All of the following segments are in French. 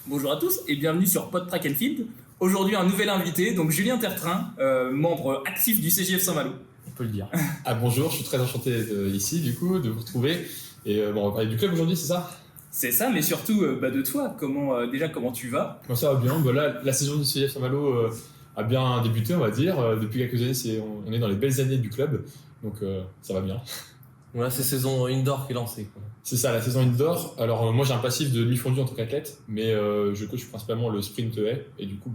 Bonjour à tous et bienvenue sur Pod Track and Field. Aujourd'hui un nouvel invité, donc Julien Tertrain, membre actif du CJF Saint-Malo. On peut le dire. Ah bonjour, je suis très enchanté d'être ici du coup, de vous retrouver. Et on va parler du club aujourd'hui, c'est ça? C'est ça, mais surtout de toi, comment tu vas? Moi ça va bien, là la saison du CJF Saint-Malo a bien débuté on va dire. Depuis quelques années on est dans les belles années du club, donc ça va bien. Voilà, c'est saison indoor qui est lancée, quoi. C'est ça, la saison indoor. Alors moi j'ai un passif de demi-fondu en tant qu'athlète, mais je coach principalement le sprint haie, et du coup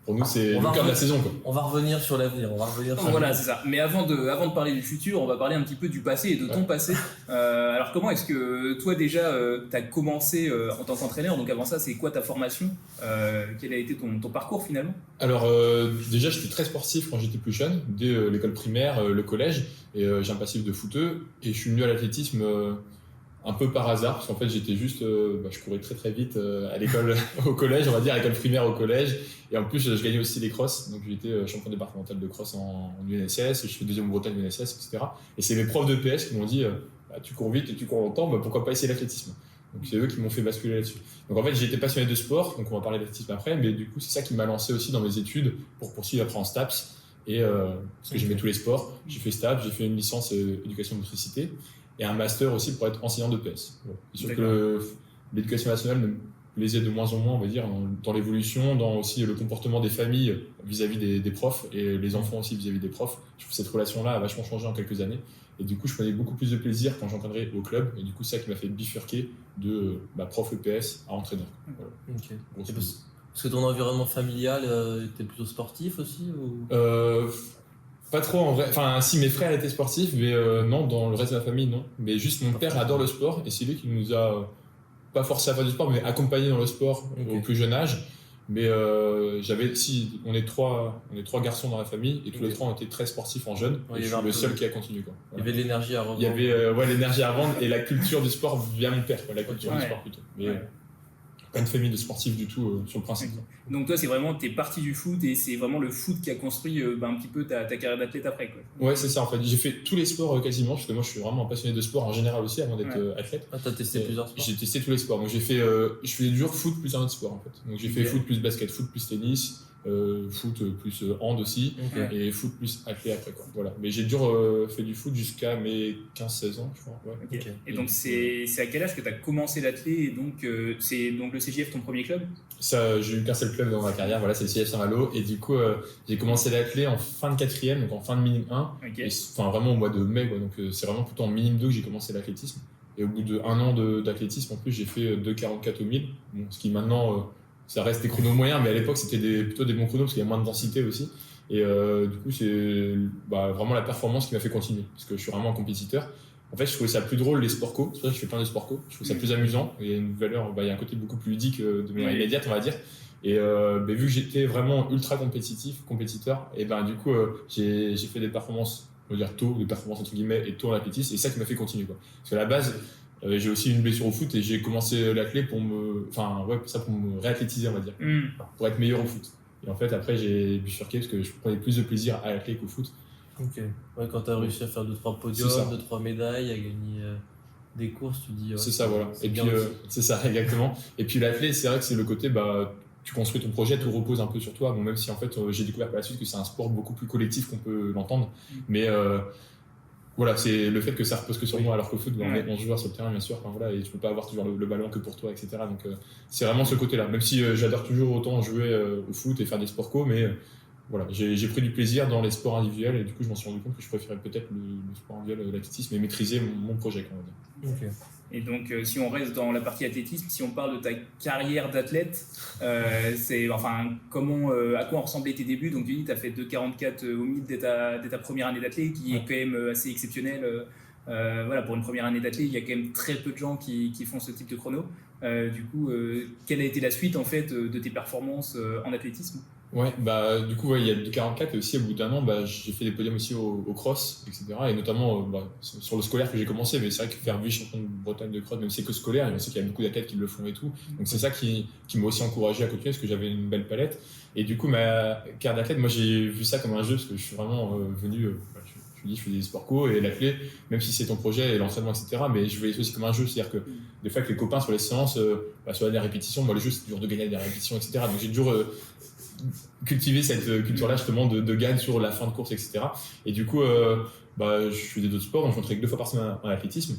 pour nous c'est le cœur de la saison, quoi. On va revenir sur l'avenir, Voilà, c'est ça. Mais avant de parler du futur, on va parler un petit peu du passé et de ton passé. Alors comment est-ce que toi déjà tu as commencé en tant qu'entraîneur? Donc avant ça, c'est quoi ta formation? Quel a été ton parcours finalement? Alors déjà j'étais très sportif quand j'étais plus jeune, dès l'école primaire, le collège, et j'ai un passif de footeux, et je suis venu à l'athlétisme un peu par hasard, parce qu'en fait j'étais juste, je courais très très vite à l'école, au collège, on va dire, à l'école primaire au collège, et en plus je gagnais aussi les crosses, donc j'étais champion départemental de cross en UNSS, je fais deuxième en Bretagne UNSS, etc. Et c'est mes profs de PS qui m'ont dit, tu cours vite et tu cours longtemps, pourquoi pas essayer l'athlétisme? Donc c'est eux qui m'ont fait basculer là-dessus. Donc en fait j'étais passionné de sport, donc on va parler d'athlétisme après, mais du coup c'est ça qui m'a lancé aussi dans mes études pour poursuivre après en STAPS, et parce que j'aimais tous les sports. J'ai fait STAPS, j'ai fait une licence éducation motricité et un master aussi pour être enseignant de PS. Voilà. C'est sûr que l'éducation nationale me plaisait de moins en moins, on va dire, dans l'évolution, dans aussi le comportement des familles vis-à-vis des profs, et les enfants aussi vis-à-vis des profs. Je trouve que cette relation-là a vachement changé en quelques années, et du coup je prenais beaucoup plus de plaisir quand j'encadrais au club, et du coup c'est ça qui m'a fait bifurquer de prof EPS à entraîneur. Voilà. Okay. Parce que ton environnement familial était plutôt sportif aussi ou... Pas trop en vrai, enfin si, mes frères étaient sportifs, mais non, dans le reste de la famille non. Mais juste mon père adore le sport, et c'est lui qui nous a pas forcé à faire du sport, mais accompagné dans le sport au plus jeune âge. Mais on est trois garçons dans la famille, et tous les trois ont été très sportifs en jeune, et je suis le seul qui a continué, quoi. Voilà. Il y avait de l'énergie à revendre. Il y avait l'énergie à revendre, et la culture du sport via mon père, la culture du sport plutôt. Mais pas une famille de sportifs du tout sur le principe. Donc toi, c'est vraiment, t'es parti du foot, et c'est vraiment le foot qui a construit un petit peu ta carrière d'athlète après, quoi. Ouais, c'est ça en fait. J'ai fait tous les sports quasiment, parce que moi je suis vraiment un passionné de sport en général aussi avant d'être athlète. Ah, t'as testé plusieurs sports? J'ai testé tous les sports. Donc je faisais dur foot plus un autre sport en fait. Donc j'ai fait foot plus basket, foot plus tennis, foot plus hand aussi, et foot plus athlète après, quoi. Voilà. Mais j'ai fait du foot jusqu'à mes 15-16 ans, je crois. Ouais. Et donc c'est à quel âge que tu as commencé l'athlète, et donc c'est donc le CJF ton premier club? Ça, j'ai eu qu'un seul club dans ma carrière, voilà, c'est le CJF Saint-Malo, et du coup j'ai commencé l'athlète en fin de quatrième, donc en fin de minime 1, enfin vraiment au mois de mai, quoi. Donc c'est vraiment plutôt en minime 2 que j'ai commencé l'athlétisme, et au bout d'1 an d'athlétisme en plus j'ai fait 2,44 au 1000, bon, ce qui maintenant ça reste des chronos moyens, mais à l'époque c'était plutôt des bons chronos parce qu'il y a moins de densité aussi, et du coup c'est vraiment la performance qui m'a fait continuer, parce que je suis vraiment un compétiteur. En fait, je trouvais ça plus drôle, les sport co. C'est pour ça que je fais plein de sport co. Je trouve ça plus amusant. Il y a une valeur, il y a un côté beaucoup plus ludique de manière immédiate, on va dire. Et vu que j'étais vraiment ultra compétiteur, et du coup, j'ai fait des performances, on va dire des performances entre guillemets, et tôt en athlétisme. Et ça qui m'a fait continuer, quoi. Parce qu'à la base, j'ai aussi une blessure au foot, et j'ai commencé l'athlète pour me réathlétiser, on va dire, pour être meilleur au foot. Et en fait, après, j'ai bifurqué parce que je prenais plus de plaisir à l'athlète qu'au foot. Ok. Ouais, quand t'as réussi à faire 2-3 podiums, 2-3 médailles, à gagner des courses, tu dis. C'est ça, voilà. Et puis, c'est ça, exactement. Et puis l'athlète, c'est vrai que c'est le côté, tu construis ton projet, tout repose un peu sur toi. Bon, même si en fait, j'ai découvert par la suite que c'est un sport beaucoup plus collectif qu'on peut l'entendre. Mais voilà, c'est le fait que ça repose que sur moi, alors qu'au foot, on est 11 joueurs sur le terrain, bien sûr. Enfin, voilà, et tu peux pas avoir toujours le ballon que pour toi, etc. Donc, c'est vraiment ce côté-là. Même si j'adore toujours autant jouer au foot et faire des sports co, mais. Voilà, j'ai pris du plaisir dans les sports individuels, et du coup je m'en suis rendu compte que je préférais peut-être le sport individuel, l'athlétisme, et maîtriser mon projet, on va dire. Et donc si on reste dans la partie athlétisme, si on parle de ta carrière d'athlète, à quoi ont ressemblé tes débuts? Donc tu dis tu as fait 2,44 au 1000 dès ta première année d'athlète, qui est quand même assez exceptionnelle. Pour une première année d'athlète, il y a quand même très peu de gens qui font ce type de chrono. Du coup, quelle a été la suite en fait de tes performances en athlétisme? Ouais, du coup, il y a 2,44, et aussi au bout d'un an, j'ai fait des podiums aussi au cross, etc. Et notamment sur le scolaire que j'ai commencé, mais c'est vrai que faire vice-champion de Bretagne de cross, même si c'est que scolaire, et on sait qu'il y a beaucoup d'athlètes qui le font et tout. Donc c'est ça qui m'a aussi encouragé à continuer, parce que j'avais une belle palette. Et du coup, ma carrière d'athlète, moi j'ai vu ça comme un jeu, parce que je suis vraiment venu, je je dis, je faisais des sports co et l'athlé, même si c'est ton projet et l'entraînement, etc. Mais je voyais ça aussi comme un jeu, c'est-à-dire que des fois, avec les copains sur les séances, sur la répétition, moi, le jeu, c'est toujours de gagner des répétitions, etc. Donc, j'ai toujours cultivé cette culture-là, justement, de gagne sur la fin de course, etc. Et du coup, je faisais d'autres sports, donc je m'entraînais 2 fois par semaine en athlétisme.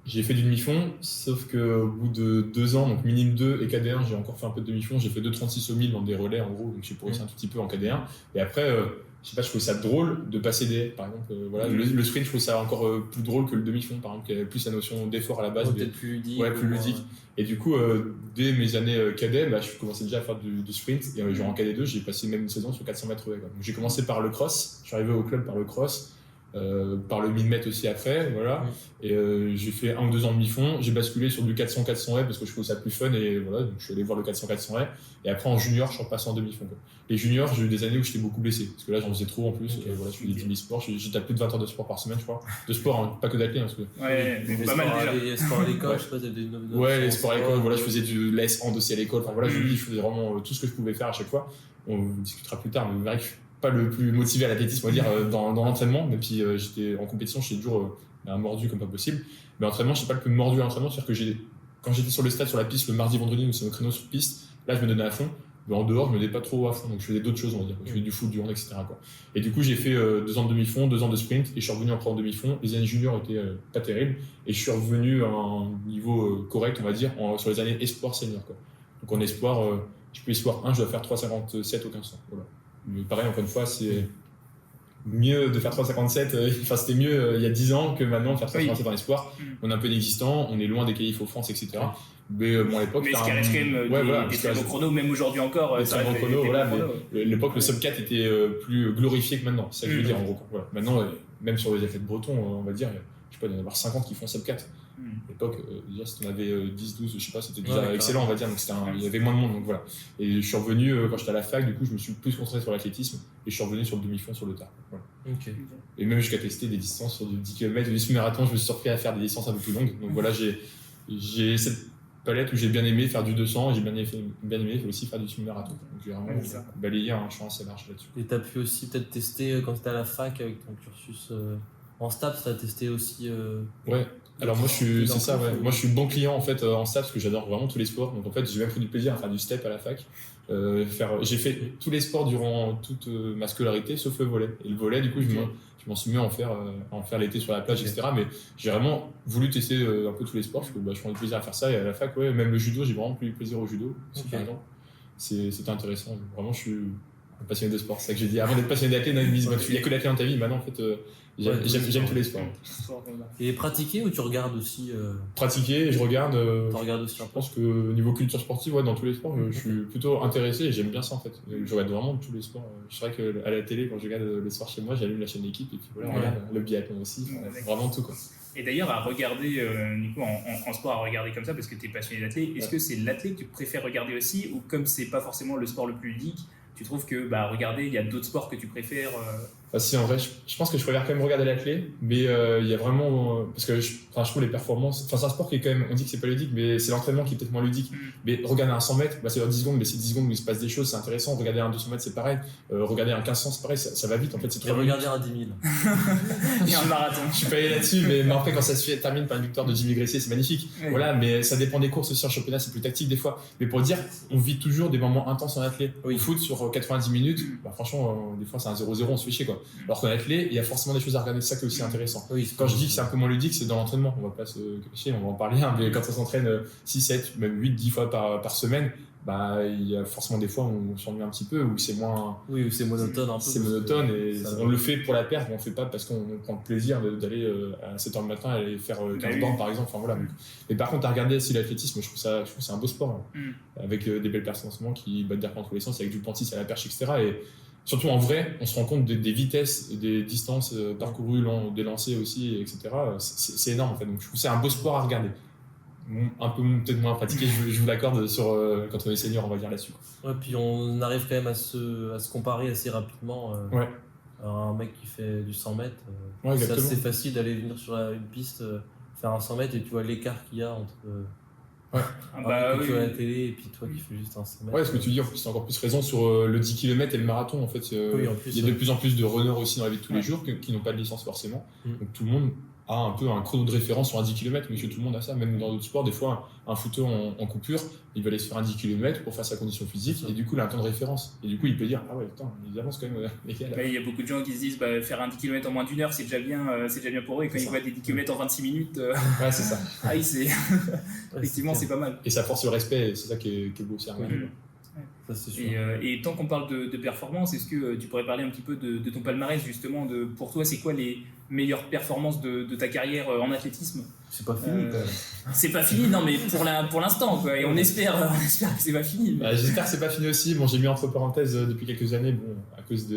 J'ai fait du demi-fond, sauf qu'au bout de 2 ans, donc minime 2 et KD1, j'ai encore fait un peu de demi-fond. J'ai fait 2,36 au 1000 dans des relais, en gros, donc j'ai progressé un tout petit peu en KD1. Et après, je sais pas, je trouve ça drôle de passer des, par exemple, le sprint, je trouve ça encore plus drôle que le demi-fond, par exemple, qui avait plus la notion d'effort à la base. Peut-être plus ludique. Ouais, plus ludique. Et du coup, dès mes années cadet, je commençais déjà à faire du sprint. Et genre en KD2, j'ai passé même une saison sur 400 mètres haies. Donc j'ai commencé par le cross, je suis arrivé au club par le cross. Par le 1000 mètres aussi après, voilà. Et j'ai fait 1 ou 2 ans de mi-fond. J'ai basculé sur du 400-400 haies parce que je trouvais ça plus fun et voilà, donc je suis allé voir le 400-400 haies. Et après en junior, je suis repassé en demi-fond. Les juniors, j'ai eu des années où j'étais beaucoup blessé parce que là j'en faisais trop en plus. Et voilà, je fais des 10 000 sports. J'étais à plus de 20 heures de sport par semaine, je crois. De sport, hein, pas que d'athlète. Parce que... Ouais, mais pas mal déjà. Les sports à l'école, je sais pas, ouais, les sports à l'école, voilà, je faisais du l'AS hand aussi à l'école. Enfin voilà, je faisais vraiment tout ce que je pouvais faire à chaque fois. On discutera plus tard, mais bref. Pas le plus motivé à l'athlétisme, on va dire, dans l'entraînement, même si j'étais en compétition, j'étais toujours mordu comme pas possible. Mais l'entraînement, je suis pas le plus mordu à l'entraînement, c'est-à-dire que quand j'étais sur le stade, sur la piste, le mardi, vendredi, où c'est nos créneaux sur piste, là je me donnais à fond, mais en dehors, je me donnais pas trop à fond, donc je faisais d'autres choses, on va dire. Je faisais du foot, du hand, etc. quoi. Et du coup, j'ai fait 2 ans de demi-fond, 2 ans de sprint, et je suis revenu après en demi-fond. Les années juniors étaient pas terribles, et je suis revenu à un niveau correct, on va dire, sur les années espoir senior. Quoi. Donc en espoir, je peux espoir 1, je dois faire 3,57 au 1500. Voilà. Mais pareil, encore une fois, c'est mieux de faire 3,57. Enfin, c'était mieux il y a 10 ans que maintenant de faire 3,57 en espoir. On est un peu inexistant, on est loin des qualifs aux France, etc. Mais bon, à l'époque, mais ce qui reste quand même des très bons chronos, même aujourd'hui encore. Des très bons chronos, voilà. Mais l'époque, le sub 4 était plus glorifié que maintenant. C'est ça que je veux dire, en gros. Voilà. Maintenant, même sur les athlètes bretons, on va dire, je sais pas, il doit y en avoir 50 qui font sub 4. À l'époque, déjà, si on avait 10, 12, je sais pas, c'était déjà excellent, on va dire. Donc il y avait moins de monde, donc voilà. Et je suis revenu, quand j'étais à la fac, du coup, je me suis plus concentré sur l'athlétisme et je suis revenu sur le demi-fond sur le tard. Voilà. Et même jusqu'à tester des distances sur du 10 km, du semi-marathon, je me suis surpris à faire des distances un peu plus longues. Donc voilà, j'ai cette palette où j'ai bien aimé faire du 200 et j'ai bien aimé aussi faire du semi-marathon. Donc j'ai vraiment balayé un champ assez large là-dessus. Et tu as pu aussi peut-être tester quand tu étais à la fac avec ton cursus en STAPS, tu as testé aussi. Ouais. Alors moi c'est ça, ouais. Moi je suis bon client en fait en STAPS parce que j'adore vraiment tous les sports. Donc en fait j'ai même pris du plaisir à faire du step à la fac. J'ai fait tous les sports durant toute ma scolarité sauf le volley. Et le volley du coup je m'en suis mis à en faire l'été sur la plage, etc. Mais j'ai vraiment voulu tester un peu tous les sports parce que je prends du plaisir à faire ça. Et à la fac, ouais, même le judo, j'ai vraiment pris du plaisir au judo. C'était intéressant. Vraiment je suis un passionné de sport. C'est ça que j'ai dit. Avant d'être passionné d'athlète, il n'y a que l'athlète dans ta vie. Maintenant en fait j'aime tous les sports. Et pratiquer ou tu regardes aussi Pratiquer, je regarde. Regardes aussi je pense que niveau culture sportive, dans tous les sports, je suis plutôt intéressé et j'aime bien ça en fait. Je regarde vraiment tous les sports. C'est vrai qu'à la télé, quand je regarde le soir chez moi, j'allume la chaîne d'équipe et puis voilà, on regarde le biathlon aussi. Vraiment tout quoi. Et d'ailleurs, à regarder, du coup, en sport, à regarder comme ça, parce que tu es passionné d'athlète, est-ce que c'est l'athlète que tu préfères regarder aussi, ou comme c'est pas forcément le sport le plus ludique, tu trouves que, regarder, il y a d'autres sports que tu préfères Si, en vrai, je pense que je préfère quand même regarder l'athlète, mais il y a vraiment. Parce que je trouve les performances. Enfin, c'est un sport qui est quand même. On dit que c'est pas ludique, mais c'est l'entraînement qui est peut-être moins ludique. Mais regarder un 100 mètres, c'est 10 secondes, mais c'est 10 secondes où il se passe des choses, c'est intéressant. Regarder un 200 mètres, c'est pareil. Regarder un 1500, c'est pareil, ça va vite en fait. C'est trop. Et regarder un 10 000. Il y a un marathon. Je suis pas allé là-dessus, mais après, quand ça se termine par une victoire de Jimmy Gressé, c'est magnifique. Oui. Voilà, mais ça dépend des courses aussi en championnat, c'est plus tactique des fois. Mais pour dire, on vit toujours des moments intenses en athlète. Au foot, sur 90 minutes, franchement, des fois, c'est un 0-0, on se fait chier quoi. Alors qu'en athlète, il y a forcément des choses à regarder, c'est ça qui est aussi intéressant. Quand je dis que c'est un peu moins ludique, c'est dans l'entraînement, on va pas se cacher, on va en parler, mais quand on s'entraîne 6, 7, même 8, 10 fois par semaine, il y a forcément des fois où on s'ennuie un petit peu, où c'est moins. Oui, où c'est monotone un peu. C'est monotone et on le fait pour la perte, mais on le fait pas parce qu'on prend le plaisir d'aller à 7h du matin aller faire 15 bornes par exemple. Enfin, voilà. Mais par contre, à regarder aussi l'athlétisme, je trouve que c'est un beau sport, avec des belles performances qui battent d'air dans tous les sens, avec du pentis à la perche, etc. Et surtout en vrai, on se rend compte des vitesses, des distances parcourues, des lancers aussi, etc. C'est énorme en fait. Donc je trouve que c'est un beau sport à regarder. Un peu peut-être moins pratiqué, je vous l'accorde sur quand on est senior, on va dire là-dessus. Ouais, puis on arrive quand même à se comparer assez rapidement à un mec qui fait du 100 mètres. C'est assez facile d'aller venir sur une piste, faire un 100 mètres et tu vois l'écart qu'il y a entre Ouais. Tu vois la télé et puis toi qui fais juste un 100 mètres. Ouais, ce que tu dis, en plus, c'est encore plus raison sur le 10 km et le marathon. En fait, Oui, en plus, il y a de plus en plus de runners aussi dans la vie de tous les Ouais. jours qui n'ont pas de licence forcément. Mm. Donc tout le monde a un peu un chrono de référence sur un 10 km, mais que tout le monde a ça. Même dans d'autres sports, des fois, un footeur en coupure, il va aller se faire un 10 km pour faire sa condition physique, et du coup, il a un temps de référence. Et du coup, il peut dire, ah ouais, attends, ils avancent quand même, les gars. Là. Il y a beaucoup de gens qui se disent faire un 10 km en moins d'1 heure, c'est déjà bien pour eux. Et quand C'est ils ça. voient des 10 km en 26 minutes, Ouais, c'est ça. effectivement, c'est pas mal. Et ça force le respect, et c'est ça qui est beau aussi. Ça, c'est sûr. Et tant qu'on parle de performance, est-ce que tu pourrais parler un petit peu de ton palmarès justement pour toi, c'est quoi les meilleures performances de ta carrière en athlétisme? C'est pas fini quand même. C'est pas fini, non, mais pour l'instant, quoi. Et on espère que c'est pas fini. Mais... J'espère que c'est pas fini aussi. Bon, j'ai mis entre parenthèses depuis quelques années, à cause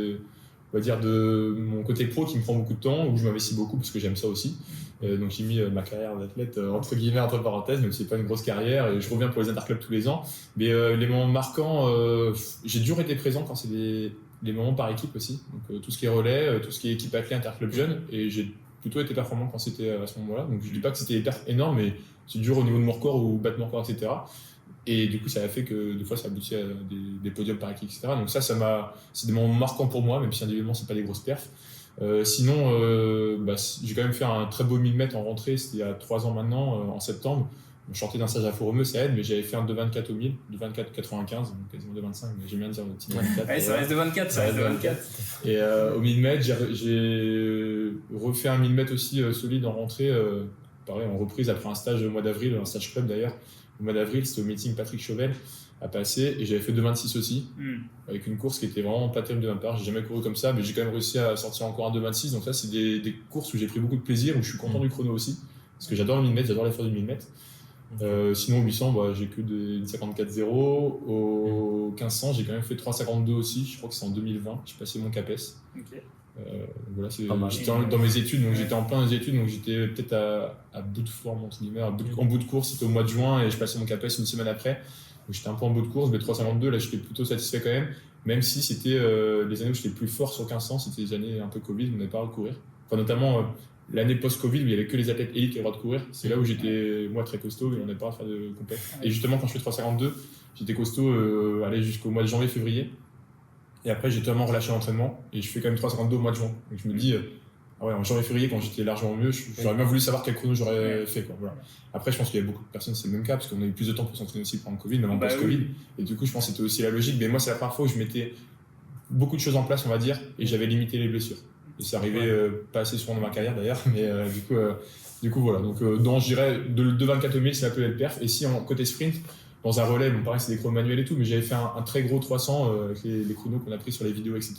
on va dire de mon côté pro qui me prend beaucoup de temps, où je m'investis beaucoup parce que j'aime ça aussi. Donc j'ai mis ma carrière d'athlète entre guillemets entre parenthèses, même si c'est pas une grosse carrière. Et je reviens pour les interclubs tous les ans. Mais les moments marquants, j'ai toujours été présent quand c'est les moments par équipe aussi. Donc tout ce qui est relais, tout ce qui est équipe athlète, interclub jeune. Et j'ai plutôt été performant quand c'était à ce moment-là. Donc je dis pas que c'était énorme, mais c'est dur au niveau de mon record ou battre mon record, etc. Et du coup, ça a fait que des fois, ça aboutit à des podiums par équipe, etc. Donc c'est des moments marquants pour moi, même si individuellement, c'est pas des grosses perfs. Sinon, j'ai quand même fait un très beau 1000 mètres en rentrée, c'était il y a 3 ans maintenant, en septembre. Je sortais d'un stage à Fort-Romeu, ça aide, mais j'avais fait un 2,24 au 1000, 2,24,95, donc quasiment 2,25, mais j'aime bien dire le petit 24. Ouais, ça reste de 24, ça reste de 24. Et au 1000 mètres, j'ai refait un 1000 mètres aussi solide en rentrée, pareil, en reprise après un stage au mois d'avril, un stage club d'ailleurs. Au mois d'avril, c'était au meeting Patrick Chauvel à passer, et j'avais fait 2,26 aussi, avec une course qui était vraiment pas terrible de ma part. J'ai jamais couru comme ça, mais j'ai quand même réussi à sortir encore un 2,26. Donc ça, c'est des courses où j'ai pris beaucoup de plaisir, où je suis content du chrono aussi, parce que j'adore le 1000 mètres, j'adore l'effort du 1000 mètres. Sinon, au 800, j'ai que des 54,0. Au 1500, j'ai quand même fait 3,52 aussi, je crois que c'est en 2020, j'ai passé mon CAPES. Okay. Voilà, j'étais dans mes études, donc j'étais en plein des études, donc j'étais peut-être à bout de forme, entre guillemets, en bout de course. C'était au mois de juin et je passais mon CAPES une semaine après. Donc j'étais un peu en bout de course, mais 3,52, là j'étais plutôt satisfait quand même si c'était les années où j'étais plus fort sur 1500, c'était des années un peu Covid, où on n'avait pas le droit de courir. Enfin, notamment l'année post-Covid où il n'y avait que les athlètes élites qui avaient le droit de courir. C'est là où j'étais, moi, très costaud et on n'avait pas le droit de faire de compète. Et justement, quand je fais 3,52, j'étais costaud aller jusqu'au mois de janvier-février. Et après, j'ai totalement relâché l'entraînement et je fais quand même 3,52 au mois de juin. Donc je me dis, ah ouais, en janvier-février, quand j'étais largement mieux, j'aurais bien voulu savoir quel chrono j'aurais fait. Quoi. Voilà. Après, je pense qu'il y a beaucoup de personnes, c'est le même cas, parce qu'on a eu plus de temps pour s'entraîner aussi pendant le Covid, même en post-Covid. Oui. Et du coup, je pense que c'était aussi la logique. Mais moi, c'est la première fois où je mettais beaucoup de choses en place, on va dire, et j'avais limité les blessures. Et c'est arrivé pas assez souvent dans ma carrière d'ailleurs, mais du coup, voilà. Donc, je dirais, de 24 au 1000, c'est la plus belle perf. Et si, côté sprint, dans un relais, bon, pareil, c'est des chronos manuels et tout, mais j'avais fait un très gros 300 avec les chronos qu'on a pris sur les vidéos, etc.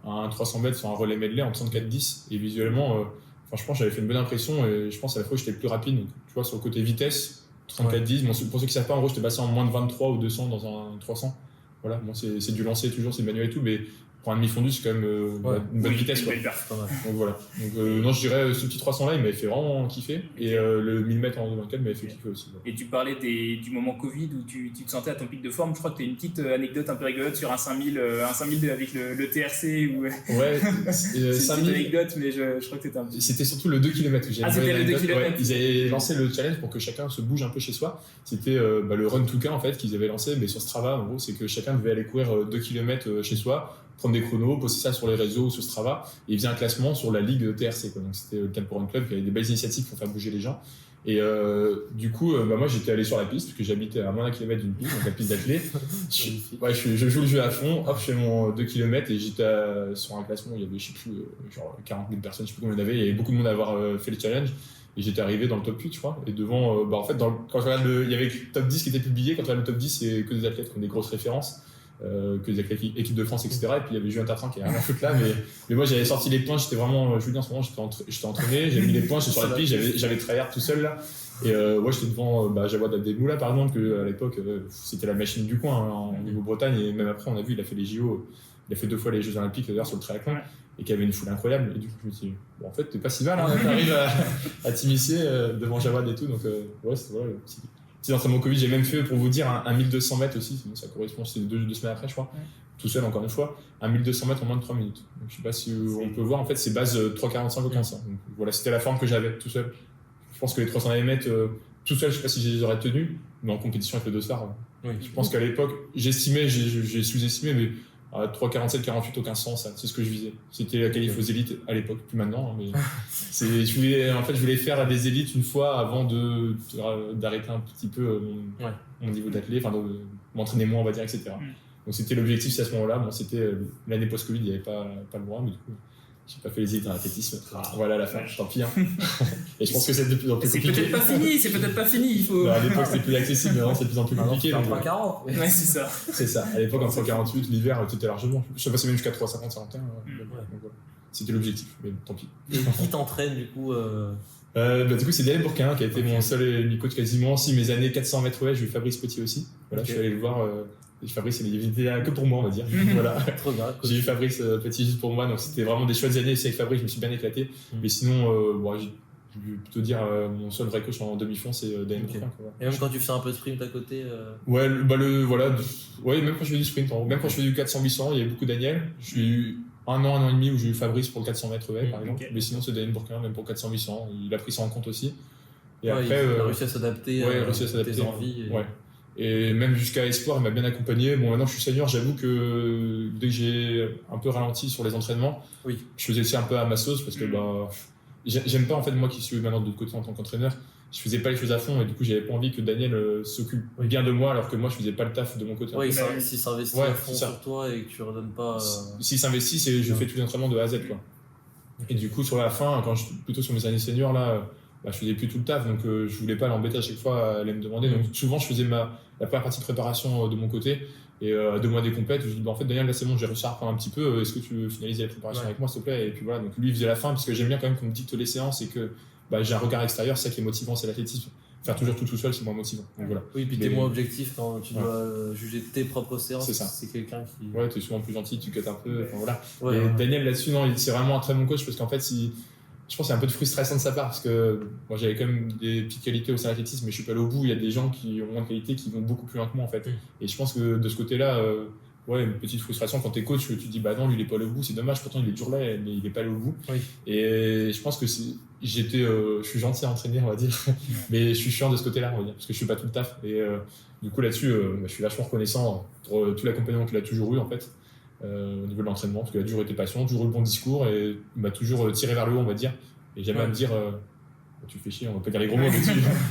Un 300 mètres sur un relais medley en 34-10. Et visuellement, franchement, j'avais fait une bonne impression et je pense à la fois que j'étais plus rapide. Donc, tu vois, sur le côté vitesse, 34-10. Bon, pour ceux qui ne savent pas, en gros, j'étais passé en moins de 23 ou 200 dans un 300. Voilà, bon, c'est du lancer toujours, c'est manuel et tout, mais pour un demi-fondu, c'est quand même une bonne vitesse. Quoi. Donc voilà. Donc, non, je dirais ce petit 300 là, il m'avait fait vraiment kiffer. Et le 1000 mètres en 24 m'avait fait kiffer aussi. Et tu parlais du moment Covid où tu te sentais à ton pic de forme. Je crois que tu as une petite anecdote un peu rigolote sur un 5000 avec le TRC. Ouais, c'est une petite anecdote, mais je crois que c'était un petit. C'était surtout le 2 km où j'avais c'était le 2 km. Ouais, ils avaient lancé le challenge pour que chacun se bouge un peu chez soi. C'était le Run to K en fait qu'ils avaient lancé, mais sur Strava, en gros, c'est que chacun devait aller courir 2 km chez soi, prendre des chronos, poster ça sur les réseaux ou sur Strava, et il faisait un classement sur la ligue TRC. Quoi. Donc c'était le Camp Run Club qui avait des belles initiatives pour faire bouger les gens. Et du coup, moi j'étais allé sur la piste, parce que j'habitais à moins d'un kilomètre d'une piste, donc la piste d'athlée. Je joue le jeu à fond, hop, je fais mon 2 km et j'étais sur un classement où il y avait, je sais plus, genre 40 000 personnes, je sais plus combien il y avait, il y avait beaucoup de monde à avoir fait le challenge. Et j'étais arrivé dans le top 8, je crois. Et devant, en fait, quand je regarde il y avait le top 10 qui était publié. Quand tu regardes le top 10, c'est que des athlètes qui ont des grosses références, que des athlètes équipe de France, etc. Et puis il y avait Julien Tartran qui avait rien à foutre là. Mais moi, j'avais sorti les points, j'étais vraiment, je vous dis en ce moment, j'étais entraîné, j'avais mis les points, j'étais sur la piste, j'avais tryhard tout seul là. Et j'étais devant Jawad Abdelmoula, par exemple, qu'à l'époque, c'était la machine du coin hein, au niveau Bretagne. Et même après, on a vu, il a fait les JO, il a fait 2 fois les Jeux Olympiques d'ailleurs sur le triathlon. Et qui avait une foule incroyable. Et du coup, je me suis dit, bon, en fait, t'es pas si mal, hein, t'arrives à t'immiscer devant Jawad et tout. Donc, ouais, c'était voilà, le petit entraînement Covid. J'ai même fait, pour vous dire, un 1200 mètres aussi. Sinon, ça correspond, c'était 2 semaines après, je crois. Tout seul, encore une fois. Un 1200 mètres en moins de 3 minutes. Donc, je sais pas si on peut voir, en fait, c'est base 3,45 au 1500. Donc, voilà, c'était la forme que j'avais tout seul. Je pense que les 300 mètres, tout seul, je sais pas si je les aurais tenus, mais en compétition avec le dossard, je pense qu'à l'époque, j'estimais, j'ai sous-estimé, mais à 3,47, 48, aucun sens, c'est ce que je visais. C'était la qualif aux élites à l'époque, plus maintenant, mais je voulais faire des élites une fois avant d'arrêter un petit peu mon niveau d'athlète, enfin, de m'entraîner moins, on va dire, etc. Donc c'était l'objectif, c'est à ce moment-là. Bon, c'était l'année post-Covid, il n'y avait pas le droit, mais du coup, j'ai pas fait les élites en athlétisme. Voilà la fin, tant pis. Et je pense que c'est de plus en plus compliqué. C'est peut-être pas fini, il faut... À l'époque, c'était plus accessible, mais maintenant, c'est de plus en plus compliqué. Donc, 3,40. Ouais, c'est ça. C'est ça. À l'époque, en 3,48, l'hiver, c'était largement. Je suis passé même jusqu'à 3,50, 41. Donc voilà. C'était l'objectif, mais tant pis. Et qui t'entraîne, du coup Du coup, c'est Daniel Bourquin qui a été mon seul et unique coach quasiment. Si mes années 400 mètres, j'ai eu Fabrice Potier aussi. Voilà, je suis allé le voir. Fabrice, il était là que pour moi, on va dire. Voilà. Trop bien. J'ai eu Fabrice Petit juste pour moi, donc c'était vraiment des chouettes années aussi avec Fabrice, je me suis bien éclaté. Mais sinon, je vais plutôt dire mon seul vrai coach en demi-fond, c'est Daniel Bourquin. Et même quand tu fais un peu de sprint à côté Ouais, même quand je fais du sprint, même quand je fais du 400-800, il y a beaucoup Daniel. J'ai eu un an et demi où j'ai eu Fabrice pour le 400 mètres par exemple. Mais sinon, c'est Daniel Bourquin, même pour 400-800. Il a pris ça en compte aussi. Et après, il a réussi à s'adapter à tes envies. Et même jusqu'à Espoir, il m'a bien accompagné. Bon, maintenant que je suis senior, j'avoue que dès que j'ai un peu ralenti sur les entraînements, je faisais aussi un peu à ma sauce parce que j'aime pas en fait moi qui suis maintenant de l'autre côté en tant qu'entraîneur. Je faisais pas les choses à fond et du coup j'avais pas envie que Daniel s'occupe bien de moi alors que moi je faisais pas le taf de mon côté. Oui, s'il s'investit à fond sur toi et que tu redonnes pas. S'il s'investit, je fais tous les entraînements de A à Z quoi. Et du coup sur la fin, plutôt sur mes années seniors là. Je faisais plus tout le taf, donc je voulais pas l'embêter à chaque fois, elle me demander. Donc souvent je faisais la première partie de préparation de mon côté, et 2 mois des compètes, je dis en fait Daniel là c'est bon, j'ai réussi à reprendre un petit peu, est-ce que tu veux finaliser la préparation avec moi s'il te plaît? Et puis voilà, donc lui il faisait la fin, parce que j'aime bien quand même qu'on me dicte les séances et que j'ai un regard extérieur, c'est ça qui est motivant, c'est l'athlétisme. Faire toujours tout seul, c'est moins motivant. Donc voilà. Oui, puis t'es moins objectif quand tu dois juger tes propres séances. C'est quelqu'un qui. Ouais, t'es souvent plus gentil, tu cuttes un peu. Enfin, voilà. Ouais, et Daniel là-dessus, non, c'est vraiment un très bon coach parce qu'en fait, je pense qu'il y a un peu de frustration de sa part parce que moi j'avais quand même des petites qualités au sein de l'athlétisme, mais je suis pas allé au bout. Il y a des gens qui ont moins de qualité qui vont beaucoup plus loin que moi en fait. Et je pense que de ce côté-là, une petite frustration quand t'es coach, tu te dis bah non, lui il est pas allé au bout, c'est dommage, pourtant il est toujours là, mais il est pas allé au bout. Et je pense que je suis gentil à entraîner, on va dire, mais je suis chiant de ce côté-là, on va dire, parce que je suis pas tout le taf. Et du coup là-dessus, je suis vachement reconnaissant pour tout l'accompagnement qu'il a toujours eu en fait. Au niveau de l'entraînement, parce qu'il a toujours été patient, toujours eu le bon discours et il m'a toujours tiré vers le haut, on va dire. Et jamais à me dire tu fais chier, on va pas dire les gros mots,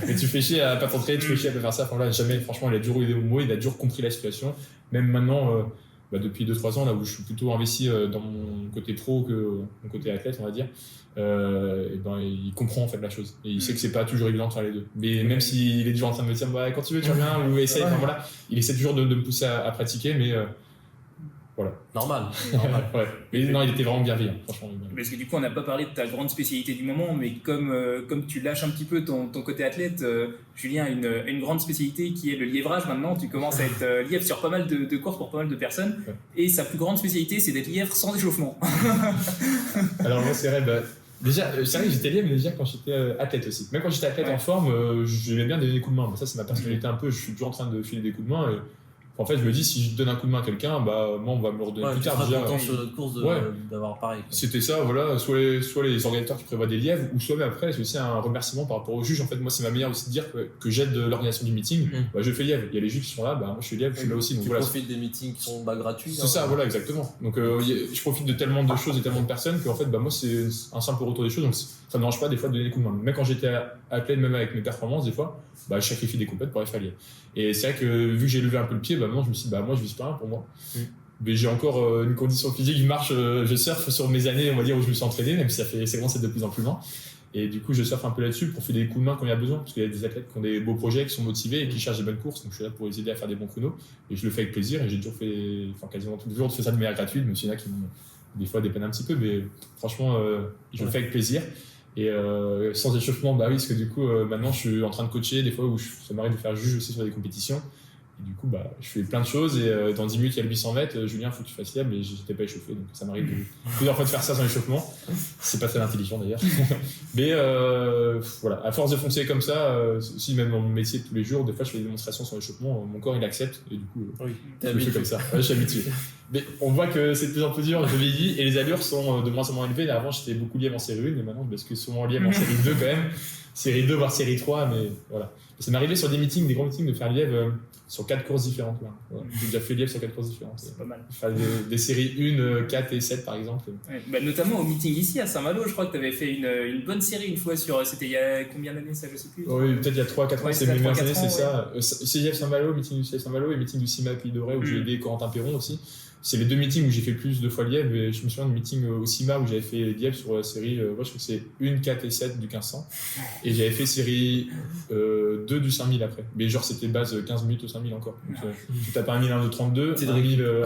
mais tu fais chier à pas t'entraîner, tu fais chier à pas faire ça. Enfin, là, jamais, franchement, il a toujours eu des mots, il a toujours compris la situation. Même maintenant, depuis 2-3 ans, là où je suis plutôt investi dans mon côté pro que mon côté athlète, on va dire, il comprend en fait la chose. Et il sait que c'est pas toujours évident de faire les deux. Mais même s'il est toujours en train de me dire quand tu veux, tu reviens, ou essaye, enfin voilà, il essaie toujours de me pousser à pratiquer, mais. Voilà. Normal. Ouais. Mais non, il était vraiment bienveillant, franchement. Parce que du coup, on n'a pas parlé de ta grande spécialité du moment, mais comme tu lâches un petit peu ton côté athlète, Julien a une grande spécialité qui est le liévrage maintenant. Tu commences à être lièvre sur pas mal de courses pour pas mal de personnes. Ouais. Et sa plus grande spécialité, c'est d'être lièvre sans échauffement. Alors moi, c'est vrai, déjà, c'est vrai que j'étais lièvre, mais déjà quand j'étais athlète aussi. Même quand j'étais athlète en forme, j'aimais bien donner des coups de main. Ça, c'est ma personnalité un peu. Je suis toujours en train de filer des coups de main. En fait, je me dis, si je donne un coup de main à quelqu'un, moi, on va me le redonner plus tard. Tu seras content sur notre course d'avoir pareil. C'était ça, voilà. Soit les organisateurs qui prévoient des lièvres, ou soit après, c'est aussi un remerciement par rapport au juge. En fait, moi, c'est ma manière aussi de dire que j'aide l'organisation du meeting. Je fais lièvre. Il y a les juges qui sont là, moi, je suis lièvre, je suis là aussi. Donc, tu profites des meetings qui sont gratuits. C'est ça, voilà, exactement. Donc, je profite de tellement de choses et tellement de personnes qu'en fait, moi, c'est un simple retour des choses. Donc, ça ne me dérange pas des fois de donner des coups de main. Même quand j'étais athlète, même avec mes performances, des fois, je sacrifie des compètes pour aller faire lièvre. Et c'est vrai que vu que j'ai levé un peu le pied, maintenant je me suis dit, moi je vise pas rien pour moi. Mais j'ai encore une condition physique, je marche, je surfe sur mes années, on va dire, où je me suis entraîné, même si c'est vraiment de plus en plus loin. Et du coup, je surfe un peu là-dessus pour faire des coups de main quand il y a besoin, parce qu'il y a des athlètes qui ont des beaux projets, qui sont motivés et qui cherchent des bonnes courses. Donc je suis là pour les aider à faire des bons chronos. Et je le fais avec plaisir. Et j'ai toujours fait, quasiment tous les jours, je fais ça de manière gratuite, même s'il y en a qui m'ont des fois dépeinent un petit peu, mais franchement, je le fais avec plaisir. Et sans échauffement, oui, parce que du coup, maintenant je suis en train de coacher, des fois où ça m'arrive de faire juge aussi sur des compétitions. Et du coup, je fais plein de choses. Et dans 10 minutes, il y a le 800 mètres. Julien, il faut que tu fasses lièvre, mais j'étais pas échauffé. Donc ça m'arrive plusieurs fois de faire ça sans échauffement. C'est pas très intelligent d'ailleurs. Mais voilà, à force de foncer comme ça, aussi même dans mon métier de tous les jours, des fois je fais des démonstrations sans échauffement. Mon corps il accepte. Et du coup, je le fais comme ça. Je suis habitué. Mais on voit que c'est de plus en plus dur, je vieillis et les allures sont de moins en moins élevées. Avant, j'étais beaucoup lièvre en série 1 et maintenant, je bascule souvent lièvre en série 2 quand même. Série 2, voire série 3, mais voilà. Ça m'est arrivé sur des meetings, des grands meetings, de faire Lièvre sur 4 courses différentes. Là. Voilà. J'ai déjà fait Lièvre sur 4 courses différentes. C'est pas mal. Faire des séries 1, 4 et 7 par exemple. Ouais, notamment au meeting ici à Saint-Malo, je crois que tu avais fait une bonne série une fois sur. C'était il y a combien d'années ça, je sais plus. Oui, peut-être il y a 3-4 ans, c'est mes meilleures années, c'est ça. Ouais. CIF Saint-Malo, meeting du CIF Saint-Malo et meeting du CIMA Pays Doré où j'ai aidé Corentin Perron aussi. C'est les 2 meetings où j'ai fait le plus de fois Lièvre. Et je me souviens de meeting au CIMA où j'avais fait Lièvre sur la série, je crois que c'est 1, 4 et 7 du 1500. Et j'avais fait série 2 du 5000 après. Mais genre c'était base 15 minutes au 5000 encore. Donc tu tapes un 1000, un 2,32. Un 1000,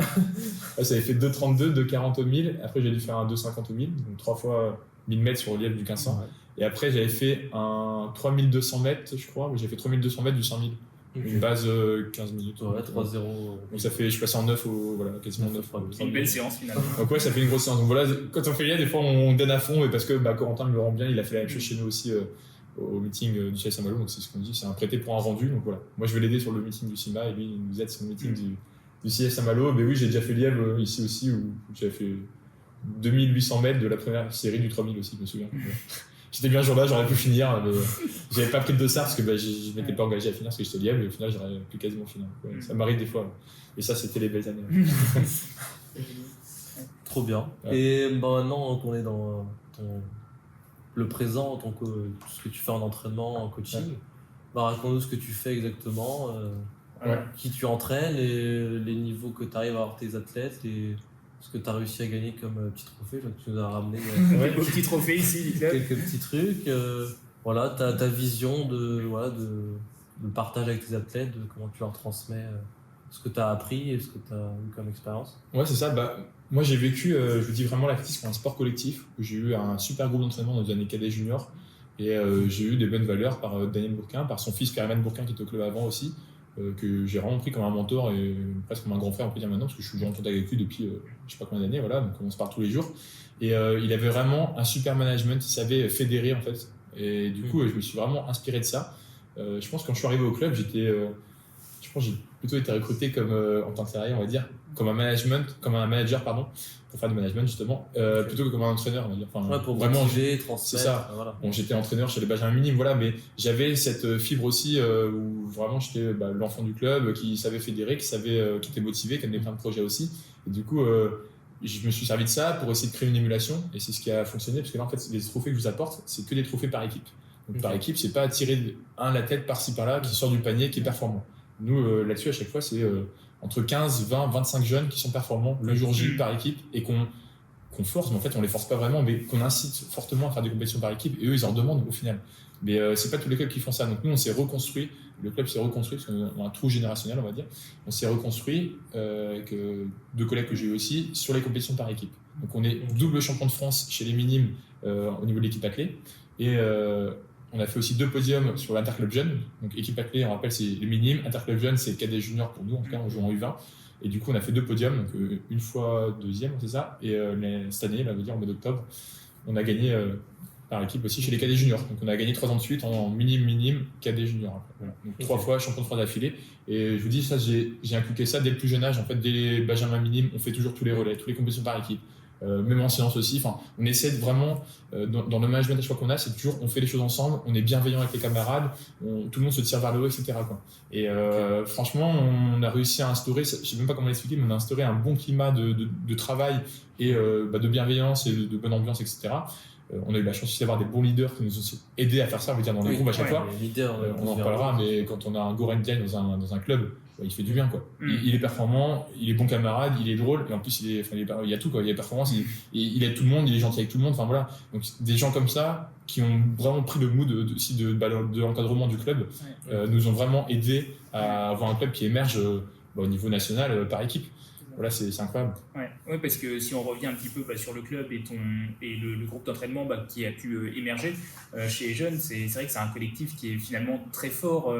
ça avait fait 2,32, 2,40 au 1000. Après j'ai dû faire un 2,50 au 1000. Donc 3 fois 1000 mètres sur Lièvre du 1500. Ouais. Et après j'avais fait un 3200 mètres, je crois. J'ai fait 3200 mètres du 5000. Une base 15 minutes. Ouais, 3-0. Donc ça fait, je suis passé en 9, voilà, quasiment 9. C'est une belle séance finalement. Donc ouais, ça fait une grosse séance. Donc voilà, quand on fait Lièvre, des fois on donne à fond, mais parce que Corentin me le rend bien, il a fait la même chose chez nous aussi au meeting du CIF Saint-Malo, donc c'est ce qu'on dit, c'est un prêté pour un rendu. Donc voilà, moi je vais l'aider sur le meeting du CIMA et lui il nous aide sur le meeting du CIF Saint-Malo. Mais oui, j'ai déjà fait Lièvre ici aussi, où j'ai fait 2800 mètres de la première série du 3000 aussi, je me souviens. J'étais bien ce jour-là, j'aurais pu finir, mais j'avais pas pris de dossard parce que je m'étais pas engagé à finir parce que j'étais Lièvre, et au final j'aurais pu quasiment finir. Ouais, ça m'arrive des fois, et ça c'était les belles années. Trop bien. Ouais. Et maintenant qu'on est dans le présent, tout ce que tu fais en entraînement, en coaching, raconte-nous ce que tu fais exactement, qui tu entraînes, et les niveaux que tu arrives à avoir tes athlètes, et ce que tu as réussi à gagner comme petit trophée. Tu nous as ramené quelques petits trophées ici, quelques petits trucs. Voilà, ta vision de partage avec tes athlètes, de comment tu leur transmets ce que tu as appris et ce que tu as eu comme expérience. Ouais, c'est ça. Moi, j'ai vécu, je vous dis vraiment, l'athlétisme pour un sport collectif où j'ai eu un super groupe d'entraînement dans les années cadets juniors. Et j'ai eu des bonnes valeurs par Daniel Bourquin, par son fils Pierre-Emmanuel Bourquin qui était au club avant aussi. Que j'ai vraiment pris comme un mentor et presque comme un grand frère, on peut dire maintenant, parce que je suis en contact avec lui depuis je sais pas combien d'années, voilà, donc on se parle tous les jours. Et il avait vraiment un super management, il savait fédérer en fait. Et du coup, je me suis vraiment inspiré de ça. Je pense que quand je suis arrivé au club, je pense que j'ai plutôt été recruté comme, en tant que salarié, on va dire, comme un manager, pour faire du management justement, plutôt que comme un entraîneur, on va dire. Enfin, pour vraiment, motiver, transmettre. C'est ça. Voilà. Bon, j'étais entraîneur chez les Benjamin Minimes, voilà, mais j'avais cette fibre aussi où vraiment j'étais l'enfant du club qui savait fédérer, qui était motivé, qui avait plein de projets aussi. Et du coup, je me suis servi de ça pour essayer de créer une émulation, et c'est ce qui a fonctionné, parce que là, en fait, les trophées que je vous apporte, c'est que des trophées par équipe. Donc, par équipe, c'est pas tirer la tête par-ci par-là qui sort du panier, qui est performant. Nous, là-dessus, à chaque fois, c'est entre 15, 20, 25 jeunes qui sont performants le jour J par équipe et qu'on force, mais en fait, on les force pas vraiment, mais qu'on incite fortement à faire des compétitions par équipe, et eux, ils en demandent au final. Mais c'est pas tous les clubs qui font ça. Donc nous, on s'est reconstruit, le club s'est reconstruit, parce qu'on a un trou générationnel, on va dire. On s'est reconstruit avec 2 collègues que j'ai eu aussi sur les compétitions par équipe. Donc on est double champion de France chez les minimes au niveau de l'équipe athlée. Et on a fait aussi 2 podiums sur l'Interclub Jeune. Donc équipe athlée, on rappelle, c'est les minimes. Interclub Jeune, c'est le cadet junior pour nous. En tout cas, on joue en U20. Et du coup, on a fait 2 podiums, donc une fois 2e, c'est ça. Et cette année, là, on va dire en mois d'octobre, on a gagné par équipe aussi chez les cadets juniors. Donc on a gagné 3 ans de suite en minime, cadet junior. Voilà. Donc 3 fois champion de France d'affilée. Et je vous dis, ça, j'ai inculqué ça dès le plus jeune âge. En fait, dès les Benjamin minimes, on fait toujours tous les relais, toutes les compétitions par équipe. Même en séance aussi. Enfin, on essaie de vraiment, dans le management à chaque fois qu'on a, c'est toujours on fait les choses ensemble, on est bienveillant avec les camarades, tout le monde se tire vers le haut, etc. quoi. Et franchement, on a réussi à instaurer, je ne sais même pas comment l'expliquer, mais on a instauré un bon climat de travail et de bienveillance et de bonne ambiance, etc. On a eu la chance aussi d'avoir des bons leaders qui nous ont aidés à faire ça, on va dire, dans les groupes à chaque fois. On en parlera, mais quand on a un Goran Diagne dans un club, il fait du bien, quoi. Il est performant, il est bon camarade, il est drôle, et en plus il y a tout, quoi. Il y a performance, il aide tout le monde, il est gentil avec tout le monde. Enfin voilà. Donc des gens comme ça qui ont vraiment pris le mood de l'encadrement du club nous ont vraiment aidés à avoir un club qui émerge au niveau national par équipe. Voilà, c'est incroyable. Ouais, parce que si on revient un petit peu sur le club et le groupe d'entraînement qui a pu émerger chez les jeunes, c'est vrai que c'est un collectif qui est finalement très fort.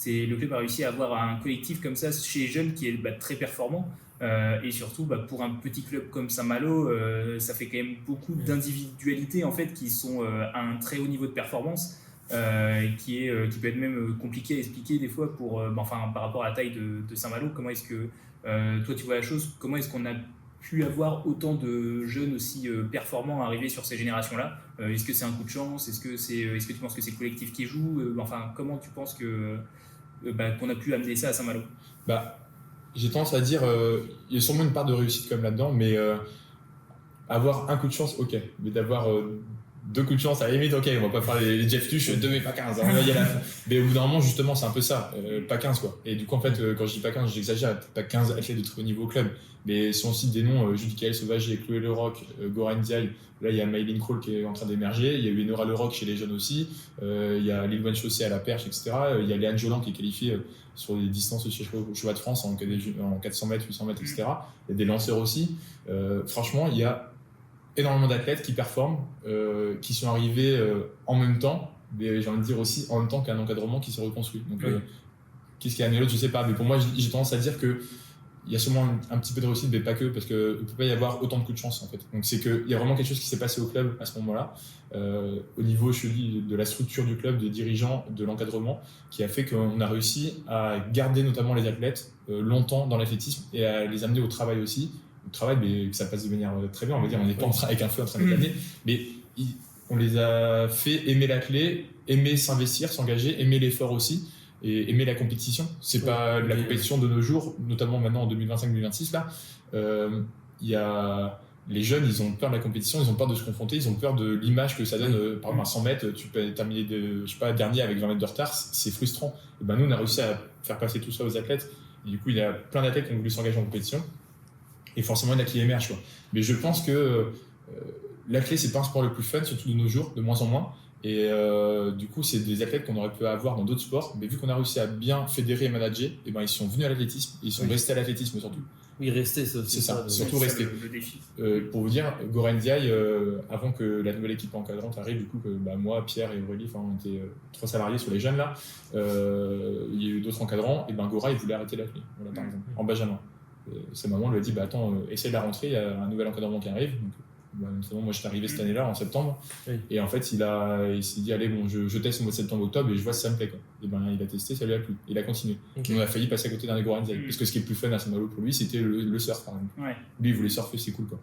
Le club a réussi à avoir un collectif comme ça chez les jeunes qui est très performant. Et surtout, pour un petit club comme Saint-Malo, ça fait quand même beaucoup d'individualités en fait, qui sont à un très haut niveau de performance. Qui peut être même compliqué à expliquer des fois par rapport à la taille de Saint-Malo. Comment est-ce que toi tu vois la chose? Comment est-ce qu'on a pu avoir autant de jeunes aussi performants arriver sur ces générations-là? Est-ce que c'est un coup de chance? Est-ce que tu penses que c'est le collectif qui joue? Enfin, comment tu penses qu'on a pu amener ça à Saint-Malo? J'ai tendance à dire, il y a sûrement une part de réussite comme là-dedans, mais avoir un coup de chance, ok. Mais d'avoir 2 coups de chance, à la limite, ok, on va pas faire les Jeff Tuch, 2 mais pas 15. Hein, mais au bout d'un moment, justement, c'est un peu ça, pas 15 quoi. Et du coup, en fait, quand je dis pas 15, j'exagère, pas 15 athlètes de très haut niveau au club. Mais si on cite des noms, Judicaël Sauvager, Chloé Leroc, Goran Ndiaye, là il y a Maïline Kroll qui est en train d'émerger, il y a eu Enora Leroc chez les jeunes aussi, il y a Lilouane Chaussé à la perche, etc. Il y a Léane Jolan qui est qualifiée sur les distances chez Cheval de France en 400 mètres, 800 mètres, etc. Il y a des lanceurs aussi. Franchement, il y a énormément d'athlètes qui performent, qui sont arrivés en même temps, mais j'ai envie de dire aussi en même temps qu'un encadrement qui s'est reconstruit. Donc, qu'est-ce qui a amené l'autre, je sais pas, mais pour moi, j'ai tendance à dire que il y a sûrement un petit peu de réussite, mais pas que, parce qu'il ne peut pas y avoir autant de coups de chance en fait. Donc c'est qu'il y a vraiment quelque chose qui s'est passé au club à ce moment-là, au niveau, je te dis, de la structure du club, des dirigeants, de l'encadrement, qui a fait qu'on a réussi à garder notamment les athlètes longtemps dans l'athlétisme et à les amener au travail aussi. Au travail, mais que ça passe de manière très bien, on va dire, on n'est pas avec un feu en train de les amener, mais on les a fait aimer l'athlète, aimer s'investir, s'engager, aimer l'effort aussi. Et aimer la compétition. C'est pas la compétition de nos jours, notamment maintenant en 2025-2026 là. Il y a les jeunes, ils ont peur de la compétition, ils ont peur de se confronter, ils ont peur de l'image que ça donne. Par exemple, à 100 mètres, tu peux terminer dernier avec 20 mètres de retard, c'est frustrant. Et ben nous, on a réussi à faire passer tout ça aux athlètes. Et du coup, il y a plein d'athlètes qui ont voulu s'engager en compétition. Et forcément, il y en a qui émergent, quoi. Mais je pense que l'athlète, c'est pas un sport le plus fun, surtout de nos jours, de moins en moins. Et du coup, c'est des athlètes qu'on aurait pu avoir dans d'autres sports, mais vu qu'on a réussi à bien fédérer et manager, et ben ils sont venus à l'athlétisme, et ils sont restés à l'athlétisme surtout. Oui, rester, c'est aussi ça. Surtout rester. Le défi. Pour vous dire, Goran Ndiaye, avant que la nouvelle équipe encadrante arrive, du coup, moi, Pierre et Aurélie, on était 3 salariés sur les jeunes là. Il y a eu d'autres encadrants, et ben Gora, il voulait arrêter l'athlète, voilà, par exemple, en Benjamin. Sa maman lui a dit, attends, essaye de la rentrée, il y a un nouvel encadrement qui arrive. Donc, notamment, moi, j'étais arrivé cette année-là, en septembre. Oui. Et en fait, il s'est dit, allez, bon, je teste au mois de septembre-octobre et je vois si ça me plaît, quoi. Et ben, il a testé, ça lui a plu. Il a continué. Okay. On a failli passer à côté d'un Goran Ndiaye. Parce que ce qui est plus fun à Saint-Malo pour lui, c'était le surf, par exemple. Ouais. Lui, il voulait surfer, c'est cool, quoi.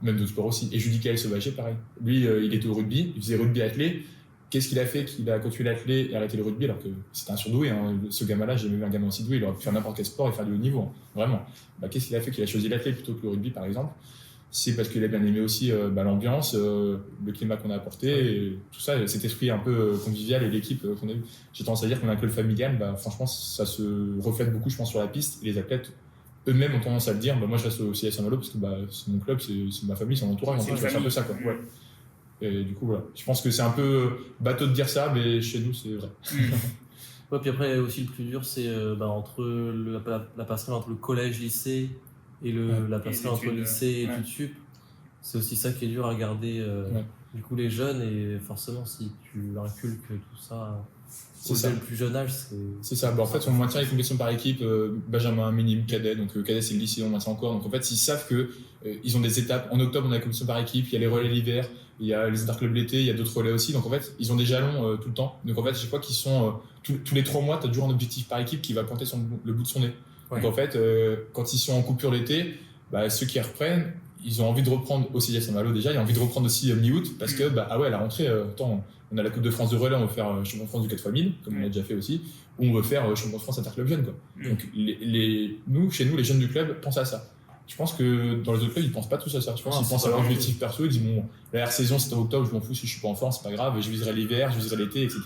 Même d'autres sports aussi. Et Judicaël Sauvager, pareil. Lui, il était au rugby, il faisait rugby athlé. Qu'est-ce qu'il a fait qu'il a continué l'athlé et arrêté le rugby alors que c'était un surdoué, hein. Ce gamin-là, j'ai même vu un gamin aussi doué, il aurait pu faire n'importe quel sport et faire du haut niveau, hein. Vraiment. Qu'est-ce qu'il a fait qu'il a choisi l'athlé plutôt que le rugby, par exemple? C'est parce qu'il a bien aimé aussi l'ambiance, le climat qu'on a apporté, et tout ça, cet esprit un peu convivial et l'équipe qu'on a eu. J'ai tendance à dire qu'on a un club familial, franchement, ça se reflète beaucoup, je pense, sur la piste. Et les athlètes eux-mêmes ont tendance à le dire. Moi, je reste aussi à Saint-Malo parce que c'est mon club, c'est ma famille, c'est mon entourage. C'est un peu ça, quoi. Ouais. Et du coup, voilà. Je pense que c'est un peu bateau de dire ça, mais chez nous, c'est vrai. Ouais, puis après, aussi le plus dur, c'est entre la passerelle entre le collège-lycée et la passerelle entre le lycée et études sup. C'est aussi ça qui est dur à garder du coup les jeunes, et forcément si tu inculques tout ça dès le plus jeune âge, c'est ça. En fait, on maintient les compétitions par équipe, Benjamin, minime, cadet. Donc cadet c'est le lycée, on maintient encore. Donc en fait, ils savent que ils ont des étapes. En octobre, on a la compétition par équipe, il y a les relais l'hiver, il y a les interclubs l'été, il y a d'autres relais aussi. Donc en fait, ils ont des jalons tout le temps. Donc en fait, je crois qu'ils sont tous les 3 mois, tu as toujours un objectif par équipe qui va pointer le bout de son nez. Ouais. Donc en fait, quand ils sont en coupure l'été, ceux qui reprennent, ils ont envie de reprendre aussi Saint-Malo déjà, ils ont envie de reprendre aussi mi-août parce que à la rentrée, on a la Coupe de France de relais, on veut faire champion de France du 4x1000 comme on a déjà fait aussi, ou on veut faire champion de France interclub jeune, quoi. Donc chez nous les jeunes du club pensent à ça. Je pense que dans les autres clubs ils pensent pas tous à ça. Je pense qu'ils pensent à leur objectif perso, ils disent bon, la saison c'est en octobre, je m'en fous si je suis pas en forme, c'est pas grave, je viserai l'hiver, je viserai l'été, etc.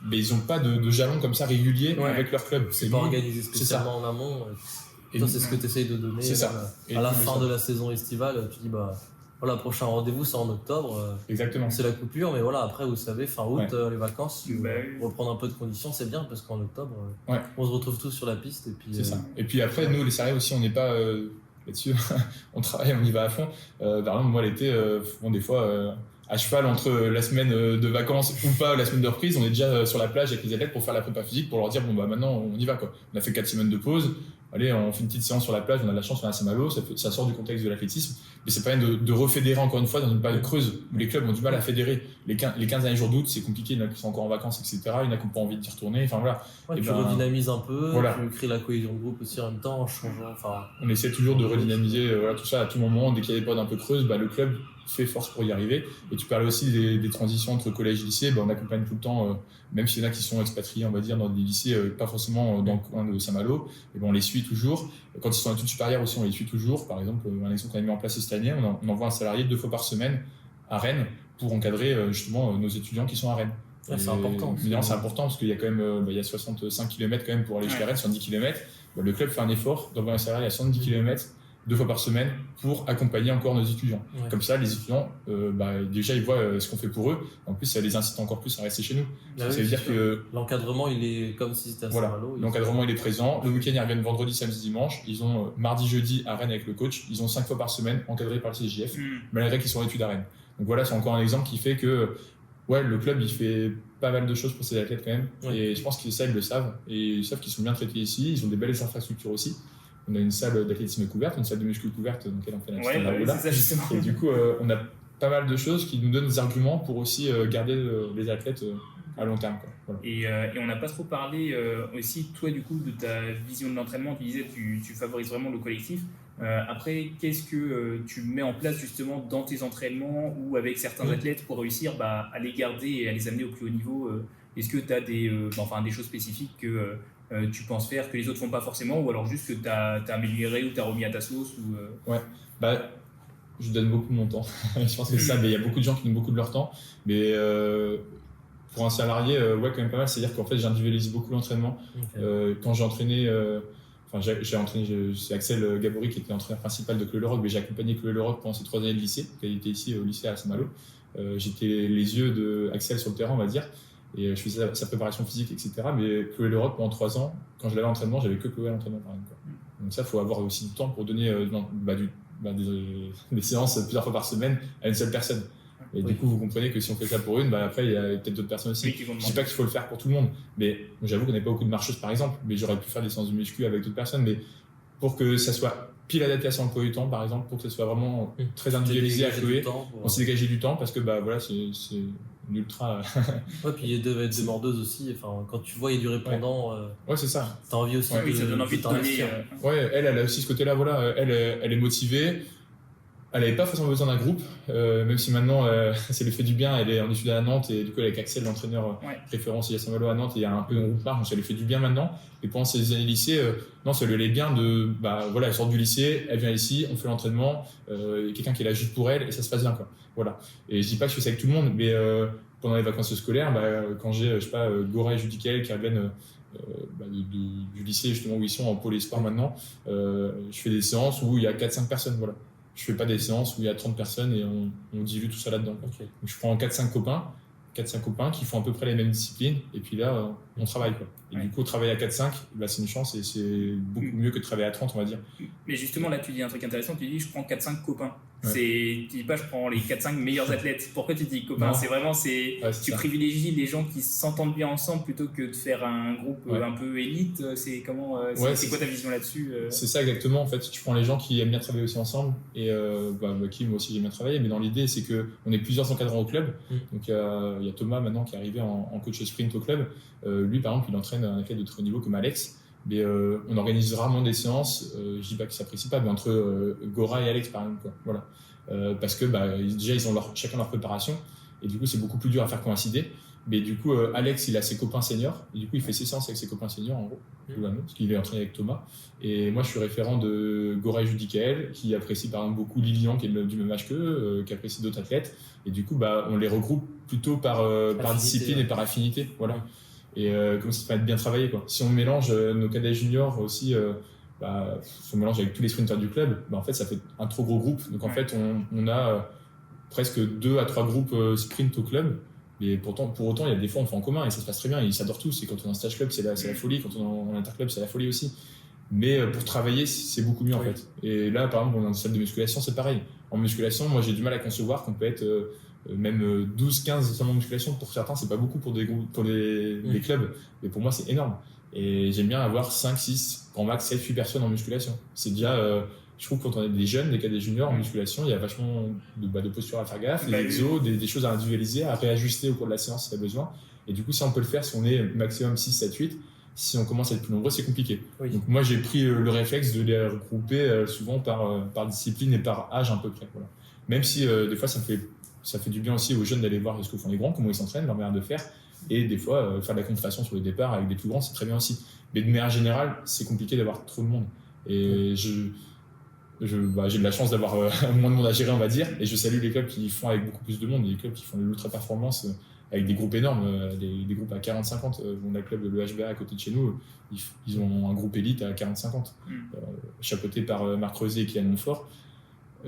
Mais ils ont pas de jalons comme ça réguliers avec leur club. C'est pas organisé spécialement en amont. Et toi, c'est ce que tu essayes de donner. C'est ça. À la fin de la saison estivale, tu dis voilà, prochain rendez-vous c'est en octobre. Exactement. C'est la coupure, mais voilà, après vous savez, fin août, les vacances, reprendre un peu de conditions, c'est bien parce qu'en octobre, on se retrouve tous sur la piste. Et puis, c'est ça. Et puis après, nous les salariés aussi, on n'est pas là-dessus, on travaille, on y va à fond. Par exemple, moi l'été, des fois. À cheval entre la semaine de vacances ou pas, la semaine de reprise, on est déjà sur la plage avec les athlètes pour faire la prépa physique, pour leur dire bon maintenant on y va, quoi. On a fait 4 semaines de pause, allez, on fait une petite séance sur la plage, on a de la chance, on a Saint-Malo, ça sort du contexte de l'athlétisme, mais c'est pas bien de refédérer encore une fois dans une période creuse où les clubs ont du mal à fédérer. Les 15 derniers jours d'août, c'est compliqué, il y en a qui sont encore en vacances, etc. Il y en a qui n'ont pas envie d'y retourner. Enfin voilà. Ouais, tu redynamises un peu, tu crées la cohésion de groupe aussi en même temps, en changeant. On essaie toujours de redynamiser tout ça à tout moment. Dès qu'il y a des périodes un peu creuses, le club fait force pour y arriver. Et tu parlais aussi des transitions entre collège et lycée. On accompagne tout le temps, même s'il y en a qui sont expatriés, on va dire, dans des lycées, pas forcément dans le coin de Saint-Malo, et on les suit toujours. Quand ils sont en études supérieures aussi, on les suit toujours. Par exemple, un exemple qu'on a mis en place cette année, on envoie un salarié 2 fois par semaine à Rennes pour encadrer justement nos étudiants qui sont à Rennes. C'est important. C'est important parce qu'il y a quand même il y a 65 km quand même pour aller jusqu'à Rennes, 70 km. Le club fait un effort d'envoyer un salarié à 70 km 2 fois par semaine pour accompagner encore nos étudiants. Comme ça, les étudiants, déjà, ils voient ce qu'on fait pour eux. En plus, ça les incite encore plus à rester chez nous. Ça veut dire que l'encadrement, il est comme si c'était à Saint-Malo. L'encadrement, il est présent. Le week-end, ils reviennent vendredi, samedi, dimanche. Ils ont mardi, jeudi à Rennes avec le coach. Ils ont 5 fois par semaine encadrés par le CJF, malgré qu'ils sont en études à Rennes. Donc voilà, c'est encore un exemple qui fait que le club, il fait pas mal de choses pour ses athlètes quand même. Et je pense qu'ils ça, ils le savent. Et ils savent qu'ils sont bien traités ici. Ils ont des belles infrastructures aussi. On a une salle d'athlétisme couverte, une salle de muscu couverte dans laquelle on fait la petite c'est ça, justement. Et du coup, on a pas mal de choses qui nous donnent des arguments pour aussi garder les athlètes à long terme. Voilà. Et on n'a pas trop parlé aussi, toi, du coup, de ta vision de l'entraînement. Tu disais que tu favorises vraiment le collectif. Après, qu'est-ce que tu mets en place justement dans tes entraînements ou avec certains athlètes pour réussir à les garder et à les amener au plus haut niveau Est-ce que tu as des choses spécifiques que tu penses faire que les autres font pas forcément, ou alors juste que tu as amélioré ou tu as remis à ta sauce je donne beaucoup de mon temps. Je pense que c'est ça, mais il y a beaucoup de gens qui donnent beaucoup de leur temps. Mais pour un salarié, quand même pas mal. C'est-à-dire qu'en fait, j'individualise beaucoup l'entraînement. Quand j'ai entraîné, c'est Axel Gabory qui était l'entraîneur principal de Clé le Roc, mais j'ai accompagné Clé le Roc pendant ses 3 années de lycée. Il était ici au lycée à Saint-Malo. J'étais les yeux d'Axel sur le terrain, on va dire. Et je faisais sa préparation physique, etc. Mais Chloé Le Roc, pendant 3 ans, quand je l'avais à l'entraînement, j'avais que Chloé à l'entraînement, par exemple. Donc ça, il faut avoir aussi du temps pour donner des séances plusieurs fois par semaine à une seule personne. Et du coup, vous comprenez que si on fait ça pour une, après, il y a peut-être d'autres personnes aussi. Je ne dis pas qu'il faut le faire pour tout le monde, mais j'avoue qu'on n'est pas beaucoup de marcheuses, par exemple, mais j'aurais pu faire des séances de muscu avec d'autres personnes. Mais pour que ça soit pile adapté à son emploi du temps, par exemple, pour que ça soit vraiment très individualisé à Chloé, on s'est dégagé du temps parce que c'est une ultra. Puis il devait être débordeuse aussi. Enfin, quand tu vois, il y a du répondant. C'est ça. T'as envie aussi. Oui, ça donne envie de donner. Elle a aussi ce côté-là. Voilà, elle est motivée. Elle n'avait pas forcément besoin d'un groupe, même si maintenant c'est le fait du bien. Elle est en études à Nantes et du coup, elle est avec Axel, l'entraîneur référence à Saint-Malo à Nantes, et il y a un peu de groupe marche, donc ça lui fait du bien maintenant. Et pendant ces années lycée, ça lui allait bien de. Elle sort du lycée, elle vient ici, on fait l'entraînement, il y a quelqu'un qui est là juste pour elle et ça se passe bien. Voilà. Et je dis pas que je fais ça avec tout le monde, mais pendant les vacances scolaires, quand j'ai, Gora et Judicael qui reviennent du lycée justement où ils sont en pôle espoir maintenant, je fais des séances où il y a 4-5 personnes. Voilà. Je fais pas des séances où il y a 30 personnes et on dilue tout ça là-dedans. Donc je prends 4-5 copains qui font à peu près les mêmes disciplines et puis là on travaille Et du coup travailler à 4-5 c'est une chance et c'est beaucoup mieux que de travailler à 30 on va dire. Mais justement là tu dis un truc intéressant, tu dis je prends 4-5 copains. Tu dis pas je prends les 4-5 meilleurs athlètes. Pourquoi tu dis copains? C'est vraiment tu privilégies les gens qui s'entendent bien ensemble plutôt que de faire un groupe un peu élite. C'est comment c'est quoi ta vision là-dessus? C'est ça exactement en fait. Tu prends les gens qui aiment bien travailler aussi ensemble et qui moi aussi j'aime bien travailler, mais dans l'idée c'est que on est plusieurs encadrants au club. Donc il y a Thomas maintenant qui est arrivé en coach sprint au club. Lui par exemple il entraîne un athlète de très haut niveau comme Alex. Mais on organise rarement des séances, je dis pas que ça s'apprécie pas, mais entre Gora et Alex par exemple. Voilà. Parce que déjà ils ont chacun leur préparation et du coup c'est beaucoup plus dur à faire coïncider. Mais du coup Alex il a ses copains seniors et du coup il fait ses séances avec ses copains seniors en gros, parce qu'il est entraîné avec Thomas. Et moi je suis référent de Gora et Judicael qui apprécie par exemple beaucoup Lilian qui est du même âge qu'eux, qui apprécie d'autres athlètes. Et du coup on les regroupe plutôt par discipline et par affinité. Voilà. Et comme ça permet de bien travailler Si on mélange nos cadets juniors aussi si on mélange avec tous les sprinters du club en fait ça fait un trop gros groupe donc en fait on a presque 2 à 3 groupes sprint au club mais pour autant il y a des fois on fait en commun et ça se passe très bien, ils s'adorent tous et quand on est en stage club c'est la folie, quand on est en interclub c'est la folie aussi mais pour travailler c'est beaucoup mieux en fait. Et là par exemple on est dans une salle de musculation, c'est pareil. En musculation moi j'ai du mal à concevoir qu'on peut être même 12-15 seulement de musculation, pour certains c'est pas beaucoup pour des clubs, mais pour moi c'est énorme. Et j'aime bien avoir 5, 6, grand max 7, 8 personnes en musculation. C'est déjà, je trouve, quand on est des jeunes, des cadets juniors en musculation, il y a vachement de posture à faire gaffe, des exos, des choses à individualiser, à réajuster au cours de la séance s'il y a besoin. Et du coup, ça, on peut le faire si on est maximum 6, 7, 8. Si on commence à être plus nombreux, c'est compliqué. Oui. Donc moi, j'ai pris le réflexe de les regrouper souvent par discipline et par âge à peu près. Voilà. Même si des fois, ça fait du bien aussi aux jeunes d'aller voir ce que font les grands, comment ils s'entraînent, leur manière de faire. Et des fois, faire de la confrontation sur le départ avec des plus grands, c'est très bien aussi. Mais de manière générale, c'est compliqué d'avoir trop de monde. Et j'ai de la chance d'avoir moins de monde à gérer, on va dire. Et je salue les clubs qui font avec beaucoup plus de monde, les clubs qui font de l'ultra-performance avec des groupes énormes, des groupes à 40-50. On a le club de l'EHBA à côté de chez nous, ils ont un groupe élite à 40-50, chapeauté par Marc Rosé et Kylian Montfort.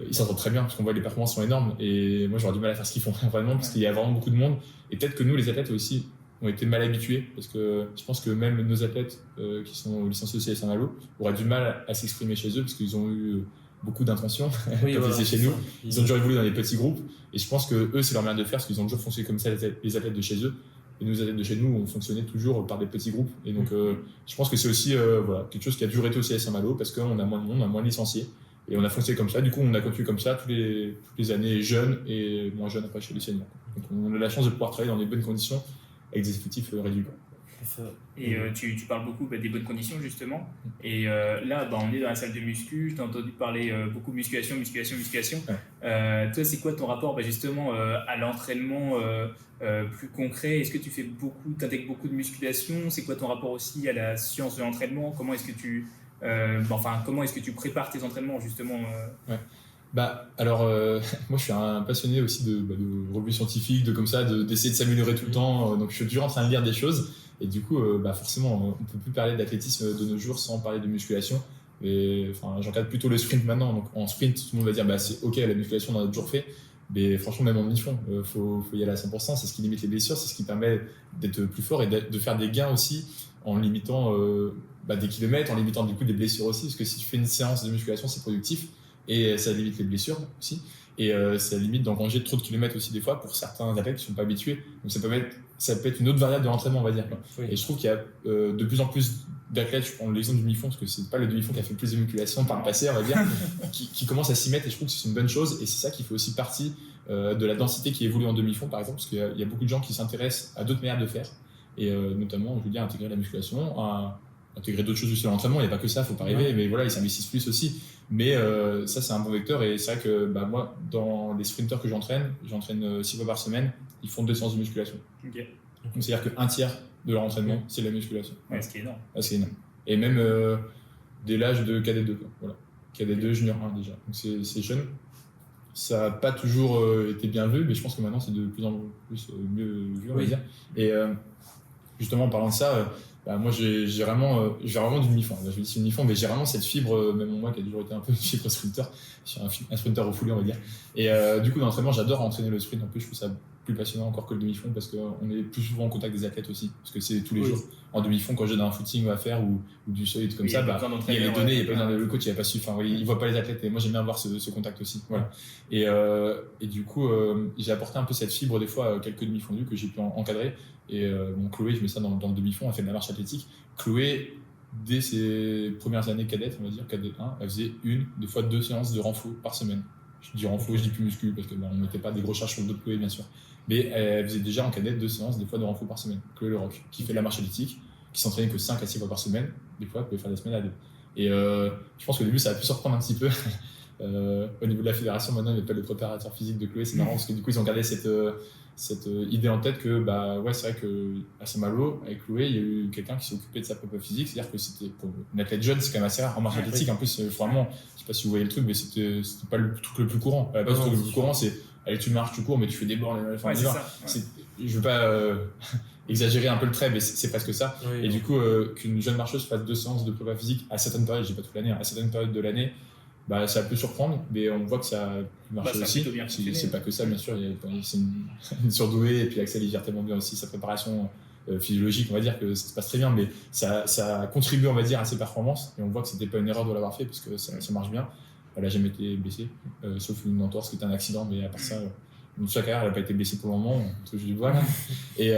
Ils s'entendent très bien parce qu'on voit les performances sont énormes et moi j'aurais du mal à faire ce qu'ils font vraiment parce qu'il y a vraiment beaucoup de monde et peut-être que nous les athlètes aussi ont été mal habitués parce que je pense que même nos athlètes qui sont licenciés au CSA Malo auraient du mal à s'exprimer chez eux parce qu'ils ont eu beaucoup d'intentions quand ils étaient chez nous. Ils ont toujours évolué dans des petits groupes et je pense que eux c'est leur manière de faire parce qu'ils ont toujours fonctionné comme ça les athlètes de chez eux et nous athlètes de chez nous on fonctionnait toujours par des petits groupes et donc je pense que c'est aussi quelque chose qui a duré au CSA Malo parce qu'on a moins de monde, on a moins de licenciés. Et on a fonctionné comme ça, du coup on a continué comme ça toutes les années jeunes et moins jeunes après chez les seniors. Donc on a la chance de pouvoir travailler dans des bonnes conditions avec des effectifs réduits. Et tu parles beaucoup des bonnes conditions justement. Et là on est dans la salle de muscu, je t'ai entendu parler beaucoup de musculation. Ouais. Toi c'est quoi ton rapport justement à l'entraînement plus concret? Est-ce que tu intègres beaucoup de musculation? C'est quoi ton rapport aussi à la science de l'entraînement? Comment est-ce que tu prépares tes entraînements justement Ouais. Alors, moi je suis un passionné aussi de revues scientifiques, d'essayer de s'améliorer tout le temps. Donc je suis toujours en train de lire des choses. Et du coup, forcément, on ne peut plus parler d'athlétisme de nos jours sans parler de musculation. J'encadre plutôt le sprint maintenant. Donc en sprint, tout le monde va dire c'est ok, la musculation on en a toujours fait. Mais franchement, même en demi-fond, faut y aller à 100%. C'est ce qui limite les blessures, c'est ce qui permet d'être plus fort et de faire des gains aussi en limitant des kilomètres, en limitant du coup des blessures aussi. Parce que si tu fais une séance de musculation, c'est productif et ça limite les blessures aussi. Et ça limite d'engranger trop de kilomètres aussi des fois pour certains athlètes qui ne sont pas habitués. Donc ça peut être une autre variable de l'entraînement, on va dire. Oui. Et je trouve qu'il y a de plus en plus d'athlètes, je prends l'exemple du demi-fond, parce que c'est pas le demi-fond qui a fait le plus de musculation par le passé, on va dire, qui commence à s'y mettre et je trouve que c'est une bonne chose. Et c'est ça qui fait aussi partie de la densité qui évolue en demi-fond, par exemple, parce qu'il y a beaucoup de gens qui s'intéressent à d'autres manières de faire. Et notamment, je veux dire, intégrer la musculation, intégrer d'autres choses aussi à l'entraînement. Il n'y a pas que ça, il ne faut pas rêver, mais voilà, ils s'investissent plus aussi. Mais ça, c'est un bon vecteur. Et c'est vrai que moi, dans les sprinters que j'entraîne 6 fois par semaine, ils font 2 séances de musculation. Okay. Donc, c'est-à-dire qu'un tiers de leur entraînement, c'est de la musculation. Ouais, ce qui est énorme. C'est énorme. Et même dès l'âge de KD2. Voilà. KD2, junior 1 déjà. Donc c'est jeune. Ça n'a pas toujours été bien vu, mais je pense que maintenant, c'est de plus en plus mieux vu, on va dire. Et justement, en parlant de ça, moi, j'ai vraiment du demi-fond. Je dis demi-fond, mais j'ai vraiment cette fibre, même moi qui a toujours été un peu une fibre sprinter. Je suis un sprinter au foulé, on va dire. Et du coup, dans l'entraînement, j'adore entraîner le sprint. En plus, je trouve ça plus passionnant encore que le demi-fond parce qu'on est plus souvent en contact des athlètes aussi. Parce que c'est tous les jours. En demi-fond, quand j'ai un footing à faire ou du solide comme ça, il y a les données, il y a pas besoin le coach, il va pas suivre. Enfin, il voit pas les athlètes et moi, j'aime bien avoir ce contact aussi. Voilà. Et du coup, j'ai apporté un peu cette fibre des fois, quelques demi-fondus que j'ai pu encadrer. Et Chloé, je mets ça dans le demi-fond, elle fait de la marche athlétique. Chloé, dès ses premières années cadettes, on va dire, cadet 1, elle faisait des fois 2 séances de renfo par semaine. Je dis renfo, je dis plus muscu, parce qu'on ne mettait pas des gros charges sur le dos de Chloé, bien sûr. Mais elle faisait déjà en cadette 2 séances, des fois de renfo par semaine. Chloé Leroc, qui fait de la marche athlétique, qui s'entraînait que 5 à 6 fois par semaine, des fois, elle pouvait faire des semaines à 2. Et je pense qu'au début, ça a pu surprendre un petit peu. Au niveau de la fédération, maintenant, il n'y a pas de préparateur physique de Chloé, c'est marrant, parce que du coup, ils ont gardé cette idée en tête que c'est vrai qu'à Saint-Malo, avec Chloé, il y a eu quelqu'un qui s'est occupé de sa prépa physique, c'est-à-dire que c'était pour une athlète jeune, c'est quand même assez rare en marche athlétique. En plus, vraiment, je sais pas si vous voyez le truc, mais c'était pas le truc le plus courant. Le truc le plus courant, c'est allez, tu marches, tu cours, mais tu fais des bornes. Je veux pas exagérer un peu le trait, mais c'est presque ça. Et du coup, qu'une jeune marcheuse fasse 2 séances de prépa physique à certaines périodes, je dis pas toute l'année, à certaines périodes de l'année, ça peut surprendre, mais on voit que ça marche aussi. C'est pas que ça, bien sûr. C'est une surdouée, et puis Axel, il gère tellement bien aussi sa préparation physiologique, on va dire que ça se passe très bien, mais ça contribue, on va dire, à ses performances. Et on voit que c'était pas une erreur de l'avoir fait, parce que ça marche bien. Elle n'a jamais été blessée, sauf une entorse qui était un accident, mais à part ça, Donc, sa carrière, elle n'a pas été blessée pour le moment, je dis voilà. Et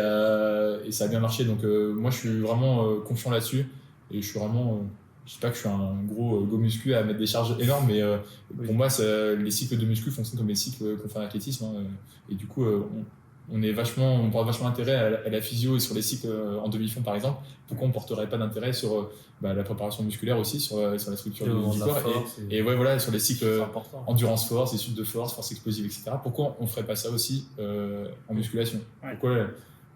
ça a bien marché. Donc, moi, je suis vraiment confiant là-dessus. Et je suis vraiment. Je ne dis pas que je suis un gros go muscu à mettre des charges énormes, mais pour moi, les cycles de muscu fonctionnent comme les cycles qu'on fait en athlétisme. Hein. Et du coup, on porte vachement intérêt à la physio et sur les cycles en demi-fond, par exemple. Pourquoi on ne porterait pas d'intérêt sur la préparation musculaire aussi, sur la structure du corps et ouais, voilà, sur les cycles endurance force, les cycles de force explosive, etc. Pourquoi on ne ferait pas ça aussi en musculation? Pourquoi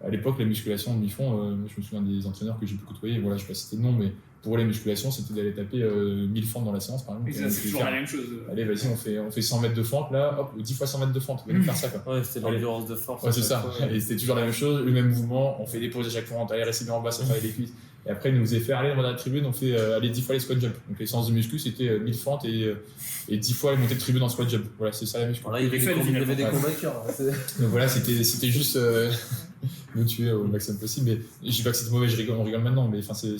à l'époque, la musculation en demi-fond, je me souviens des entraîneurs que j'ai pu côtoyer, voilà, je ne vais pas citer de nom, mais pour les musculations, c'était d'aller taper 1000 fentes dans la séance, par exemple. Et c'est toujours la même chose. Allez, vas-y, on fait 100 mètres de fente, là, hop, 10 fois 100 mètres de fente, on va nous faire ça, quoi. Ouais, c'était l'endurance de force. Ouais, c'est ça. Et c'était toujours la même chose, le même mouvement, on fait des pauses à chaque fois, on taille resté bien en bas, ça travaille les cuisses. Et après, ils nous faisaient faire, allez, dans la tribune, on fait 10 fois les squat jump. Donc les séances de muscu, c'était 1000 fentes et 10 fois les montées de tribune en squat jump. Voilà, c'est ça la muscu. Voilà, il y avait des combattants. Donc voilà, c'était juste nous tuer au maximum possible. Mais je dis pas que c'était mauvais, on rigole maintenant, mais enfin, c'est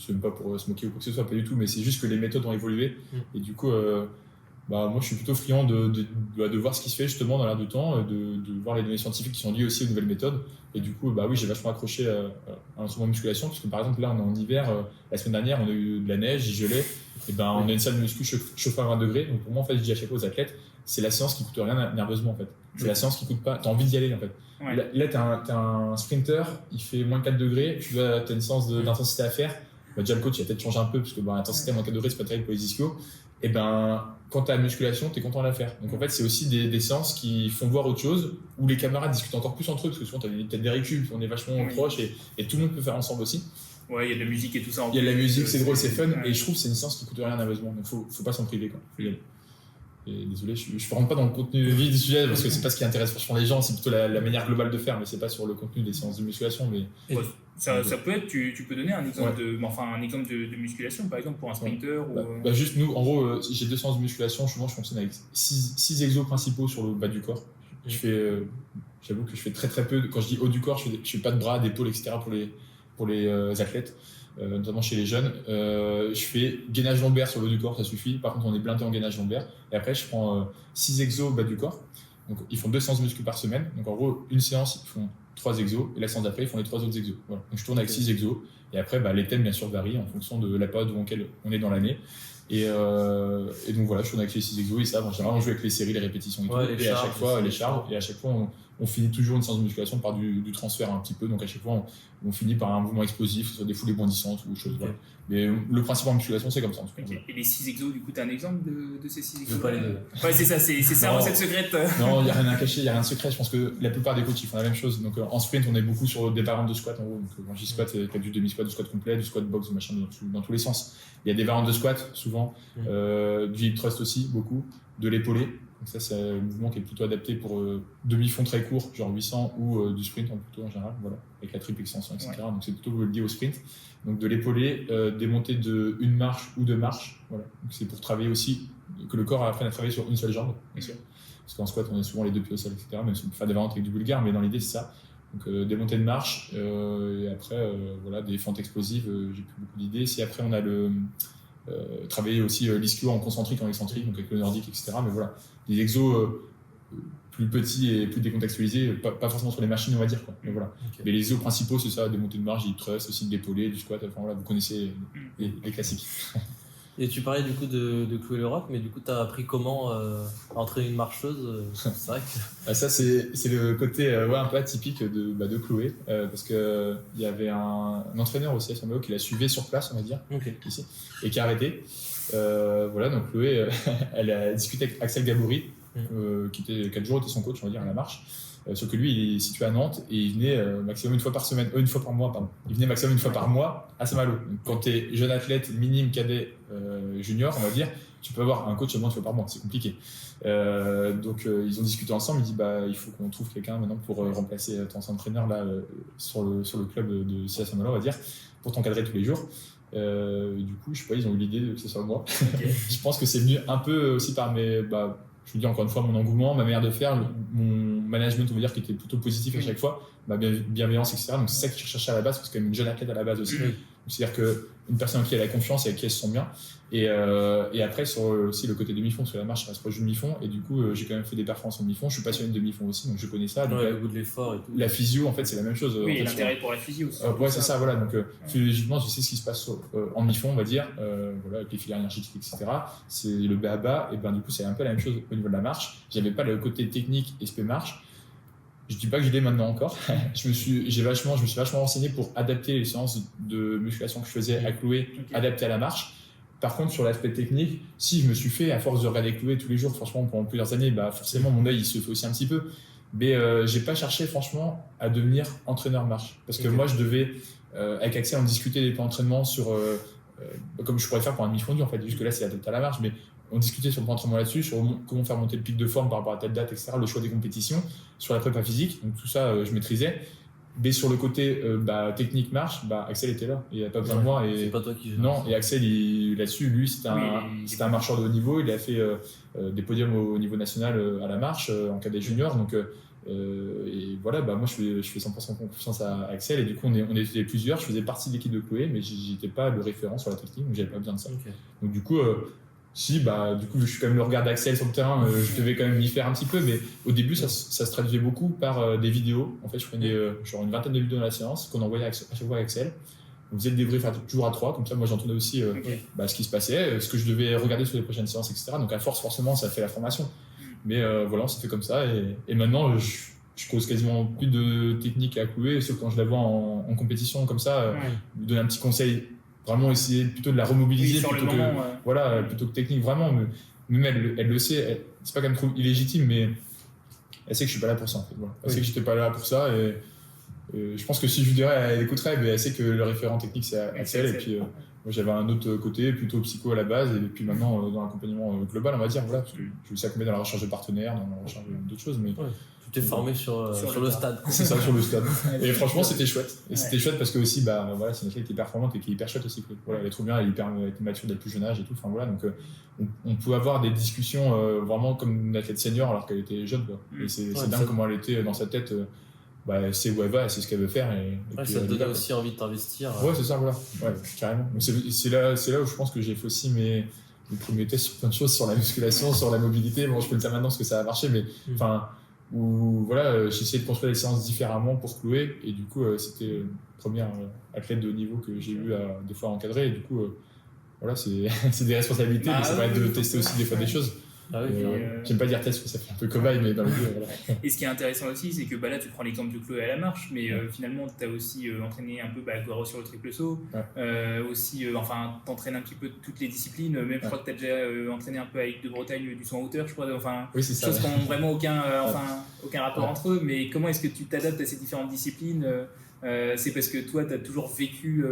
même pas pour se moquer ou quoi que ce soit, pas du tout, mais c'est juste que les méthodes ont évolué. Et du coup, moi je suis plutôt friand de voir ce qui se fait justement dans l'air du temps, de voir les données scientifiques qui sont liées aussi aux nouvelles méthodes. Et du coup, oui, j'ai vachement accroché à l'entraînement de musculation, parce que par exemple, là, on est en hiver, la semaine dernière, on a eu de la neige, il gelait, et on a une salle de muscu chauffée à 20 degrés. Donc pour moi, en fait, je dis à chaque fois aux athlètes, c'est la séance qui coûte rien nerveusement, en fait. C'est la séance qui coûte pas, t'as envie d'y aller, en fait. Ouais. Là, t'as un sprinter, il fait moins 4 degrés, t'as une séance d'intensité à faire. Déjà, le coach, il a peut-être changé un peu, parce que l'intensité à moins 4 degrés, c'est pas terrible pour les ischios. Et quand tu as la musculation, tu es content de la faire. Donc en fait, c'est aussi des séances qui font voir autre chose, où les camarades discutent encore plus entre eux, parce que souvent, tu as peut-être des récup, on est vachement proches, et tout le monde peut faire ensemble aussi. Ouais, il y a de la musique et tout ça. Il y a de la musique, c'est drôle, c'est fun, et je trouve que c'est une séance qui coûte rien nerveusement, donc faut pas s'en priver, quoi. Faut y aller. Et désolé, je ne rentre pas dans le contenu du sujet, parce que c'est pas ce qui intéresse franchement les gens, c'est plutôt la manière globale de faire, mais c'est pas sur le contenu des séances de musculation. Mais... Ouais. Ça peut être, tu peux donner un exemple, de musculation, par exemple, pour un sprinter juste nous, en gros, j'ai 2 séances de musculation, souvent je fonctionne avec 6 exos principaux sur le bas du corps. J'avoue que je fais très très peu, quand je dis haut du corps, je fais pas de bras, d'épaules, etc. pour les athlètes. Notamment chez les jeunes, je fais gainage lombaire sur le haut du corps, ça suffit. Par contre, on est blindé en gainage lombaire. Et après, je prends 6 exos au bas du corps. Donc, ils font 2 séances de muscu par semaine. Donc, en gros, une séance, ils font 3 exos. Et la séance d'après, ils font les 3 autres exos. Voilà. Donc, je tourne avec 6 exos. Et après, les thèmes, bien sûr, varient en fonction de la période dans laquelle on est dans l'année. Et donc, voilà, je tourne avec les 6 exos. Et ça, généralement, on joue avec les séries, les répétitions et tout. Et à chaque fois, les charges. Et à chaque fois, on finit toujours une séance de musculation par du transfert un petit peu. Donc, à chaque fois, on finit par un mouvement explosif, soit des foulées bondissantes ou autre chose. Voilà. Mais le principe en musculation, c'est comme ça. Et les 6 exos, du coup, tu as un exemple de ces 6 exos? Je veux pas les deux. Ouais, c'est ça, c'est ça, recette secrète. Non, il n'y a rien à cacher, il n'y a rien de secret. Je pense que la plupart des coachs, ils font la même chose. Donc, en sprint, on est beaucoup sur des variantes de squat. En gros, donc, quand je dis squat, il y a du demi-squat, du squat complet, du squat box, machin, dans tous les sens. Il y a des variantes de squat, souvent, du hip thrust aussi, beaucoup, de l'épaulé. Donc ça, c'est un mouvement qui est plutôt adapté pour demi-fond très court, genre 800, ou du sprint plutôt en général, voilà, avec la triple extension, etc. Ouais. Donc c'est plutôt lié au sprint. Donc de l'épaulé, des montées de 1 marche ou 2 marches. Voilà. Donc c'est pour travailler aussi, que le corps apprenne à travailler sur une seule jambe, bien sûr. Parce qu'en squat, on a souvent les 2 pieds au sol, etc. Même si on peut faire des variantes avec du bulgare, mais dans l'idée, c'est ça. Donc des montées de marche, et après, des fentes explosives, j'ai plus beaucoup d'idées. Si après, on a travailler aussi l'ischio en concentrique, en excentrique, donc avec le nordique, etc. Mais voilà, des exos plus petits et plus décontextualisés, pas forcément sur les machines, on va dire, quoi. Mais voilà. Okay. Mais les exos principaux, c'est ça, des montées de marche, du thrust, aussi de l'épaulé, du squat, enfin voilà, vous connaissez les classiques. Et tu parlais du coup de clouer le rock, mais du coup, tu as appris comment entraîner une marcheuse c'est vrai que... Ça, c'est le côté un peu atypique de Chloé, parce qu'il y avait un entraîneur aussi à Saint-Malo qui la suivait sur place, on va dire, ici, et qui a arrêté. Voilà, donc Chloé, elle a discuté avec Axel Gabory, qui a toujours été son coach, on va dire, à la marche. Sauf que lui, il est situé à Nantes et il venait maximum une fois par mois, pardon. Il venait maximum une fois par mois à Saint-Malo. Donc, quand tu es jeune athlète, minime, cadet, junior, on va dire, tu peux avoir un coach au moins une fois par mois, c'est compliqué. Donc ils ont discuté ensemble, il dit il faut qu'on trouve quelqu'un maintenant pour remplacer ton entraîneur là, sur le club de Saint-Malo, on va dire, pour t'encadrer tous les jours. Du coup, je sais pas, ils ont eu l'idée que ce soit moi. Okay. Je pense que c'est venu un peu aussi par mes... je vous dis encore une fois, mon engouement, ma manière de faire, mon management, on va dire, qui était plutôt positif à chaque fois, ma bienveillance, etc. Donc c'est ça que je recherchais à la base, parce que c'est quand même une jeune athlète à la base aussi. C'est-à-dire qu'une personne en qui elle a confiance et à qui elle se sent bien. Et après, sur aussi le côté demi-fond, sur la marche, ça reste proche du demi-fond. Et du coup, j'ai quand même fait des performances en demi-fond. Je suis passionné de demi-fond aussi, donc je connais ça. Donc, le bout de l'effort et tout. la physio, en fait, c'est la même chose. Oui, en fait, l'intérêt pour la physio aussi. ouais, c'est ça, voilà. Donc, physiologiquement, je sais ce qui se passe en demi-fond, on va dire, voilà, avec les filières énergétiques, etc. C'est le B.A.B.A. Et ben, du coup, c'est un peu la même chose au niveau de la marche. J'avais pas le côté technique et SP marche. Je dis pas que je l'ai maintenant encore. je me suis vachement renseigné pour adapter les séances de musculation que je faisais à Chloé, adaptées à la marche. Par contre, sur l'aspect technique, si je me suis fait, à force de regarder Chloé tous les jours, franchement, pendant plusieurs années, bah, forcément, mon œil, il se fait aussi un petit peu. Mais j'ai pas cherché, franchement, à devenir entraîneur marche. Parce que moi, je devais, avec Axel, on discutait des plans d'entraînement sur, comme je pourrais faire pour un demi-fondu, en fait. Jusque-là, c'est adapté à la marche, mais on discutait sur le plan d'entraînement là-dessus, sur comment faire monter le pic de forme par rapport à telle date, etc., le choix des compétitions, sur la prépa physique. Donc tout ça, je maîtrisais. Mais sur le côté technique marche, Axel était là. Il n'y a pas besoin de moi. Et c'est pas toi qui gères. Non, et Axel, là-dessus, lui, c'était un marcheur de haut niveau. Il a fait des podiums au niveau national à la marche, en cadet junior. Donc, et voilà, moi, je fais 100% confiance à Axel. Et du coup, on était plusieurs. Je faisais partie de l'équipe de Chloé, mais j'étais pas le référent sur la technique, donc j'avais pas besoin de ça. Okay. Donc, du coup, du coup, je suis quand même le regard d'Axel sur le terrain, je devais quand même m'y faire un petit peu, mais au début, ça se traduisait beaucoup par des vidéos. En fait, je prenais genre une vingtaine de vidéos dans la séance qu'on envoyait à chaque fois à Axel. On faisait le débrief toujours à 3, comme ça, moi j'entendais aussi ce qui se passait, ce que je devais regarder sur les prochaines séances, etc. Donc à force, forcément, ça fait la formation. Mais voilà, on s'est fait comme ça, et maintenant, je cause quasiment plus de technique à clouer, sauf quand je la vois en compétition comme ça, lui donner un petit conseil. Vraiment essayer plutôt de la remobiliser plutôt que technique, vraiment. Même elle le sait, c'est pas quand même trop illégitime, mais elle sait que je suis pas là pour ça en fait. Voilà. Elle sait que j'étais pas là pour ça, et je pense que si je lui dirais, elle écouterait, mais elle sait que le référent technique c'est Axel, et puis moi j'avais un autre côté plutôt psycho à la base, et puis maintenant dans l'accompagnement global, on va dire, voilà, parce que je vais s'accompagner dans la recherche de partenaires, dans la recherche d'autres choses, mais tu t'es formé sur le stade. C'est ça, sur le stade. Et franchement, c'était chouette. Et c'était chouette parce que aussi, voilà, c'est une athlète qui est performante et qui est hyper chouette aussi. Voilà, elle est trop bien, elle est hyper mature dès le plus jeune âge et tout. Enfin, voilà, donc on pouvait avoir des discussions vraiment comme une athlète senior alors qu'elle était jeune. Quoi. Et c'est dingue comment elle était dans sa tête. Elle sait où elle va, elle sait ce qu'elle veut faire. Et puis, ça te donnait aussi envie de t'investir. Ouais, c'est ça, voilà. Ouais, carrément. C'est là où je pense que j'ai fait aussi mes premiers tests sur plein de choses, sur la musculation, sur la mobilité. Bon, je peux le dire maintenant parce que ça a marché, mais enfin. Où voilà, j'ai essayé de construire les séances différemment pour Chloé, et du coup c'était une première athlète de haut niveau que j'ai eu à des fois encadrer, et du coup voilà, c'est des responsabilités, mais ça va être de tester aussi des fois des choses. J'aime pas dire test parce que ça fait un peu cobaye, mais dans le jeu, voilà. Et ce qui est intéressant aussi, c'est que là tu prends l'exemple de Chloé à la marche, mais finalement tu as aussi entraîné un peu Goro sur le triple saut, aussi t'entraînes un petit peu toutes les disciplines, même je crois que tu as déjà entraîné un peu avec de Bretagne du saut en hauteur, je crois, oui, c'est ça, choses qui n'ont vraiment aucun rapport entre eux, mais comment est-ce que tu t'adaptes à ces différentes disciplines? C'est parce que toi tu as toujours vécu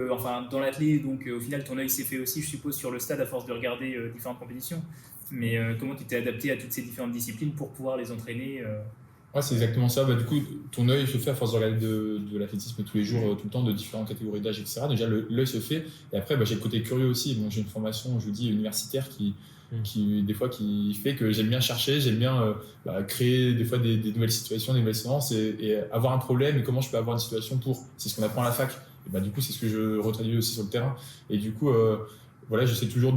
dans l'athlé, donc au final ton œil s'est fait aussi, je suppose, sur le stade à force de regarder différentes compétitions. Mais comment tu t'es adapté à toutes ces différentes disciplines pour pouvoir les entraîner Ouais, c'est exactement ça. Du coup, ton œil se fait à force de regarder de l'athlétisme tous les jours, tout le temps, de différentes catégories d'âge, etc. Déjà, l'œil se fait. Et après, j'ai le côté curieux aussi. Bon, j'ai une formation, je vous dis, universitaire qui des fois, qui fait que j'aime bien chercher, j'aime bien créer des fois des nouvelles situations, des nouvelles séances, et avoir un problème et comment je peux avoir une situation pour. C'est ce qu'on apprend à la fac. Et du coup, c'est ce que je retraduis aussi sur le terrain. Et du coup, voilà, j'essaie toujours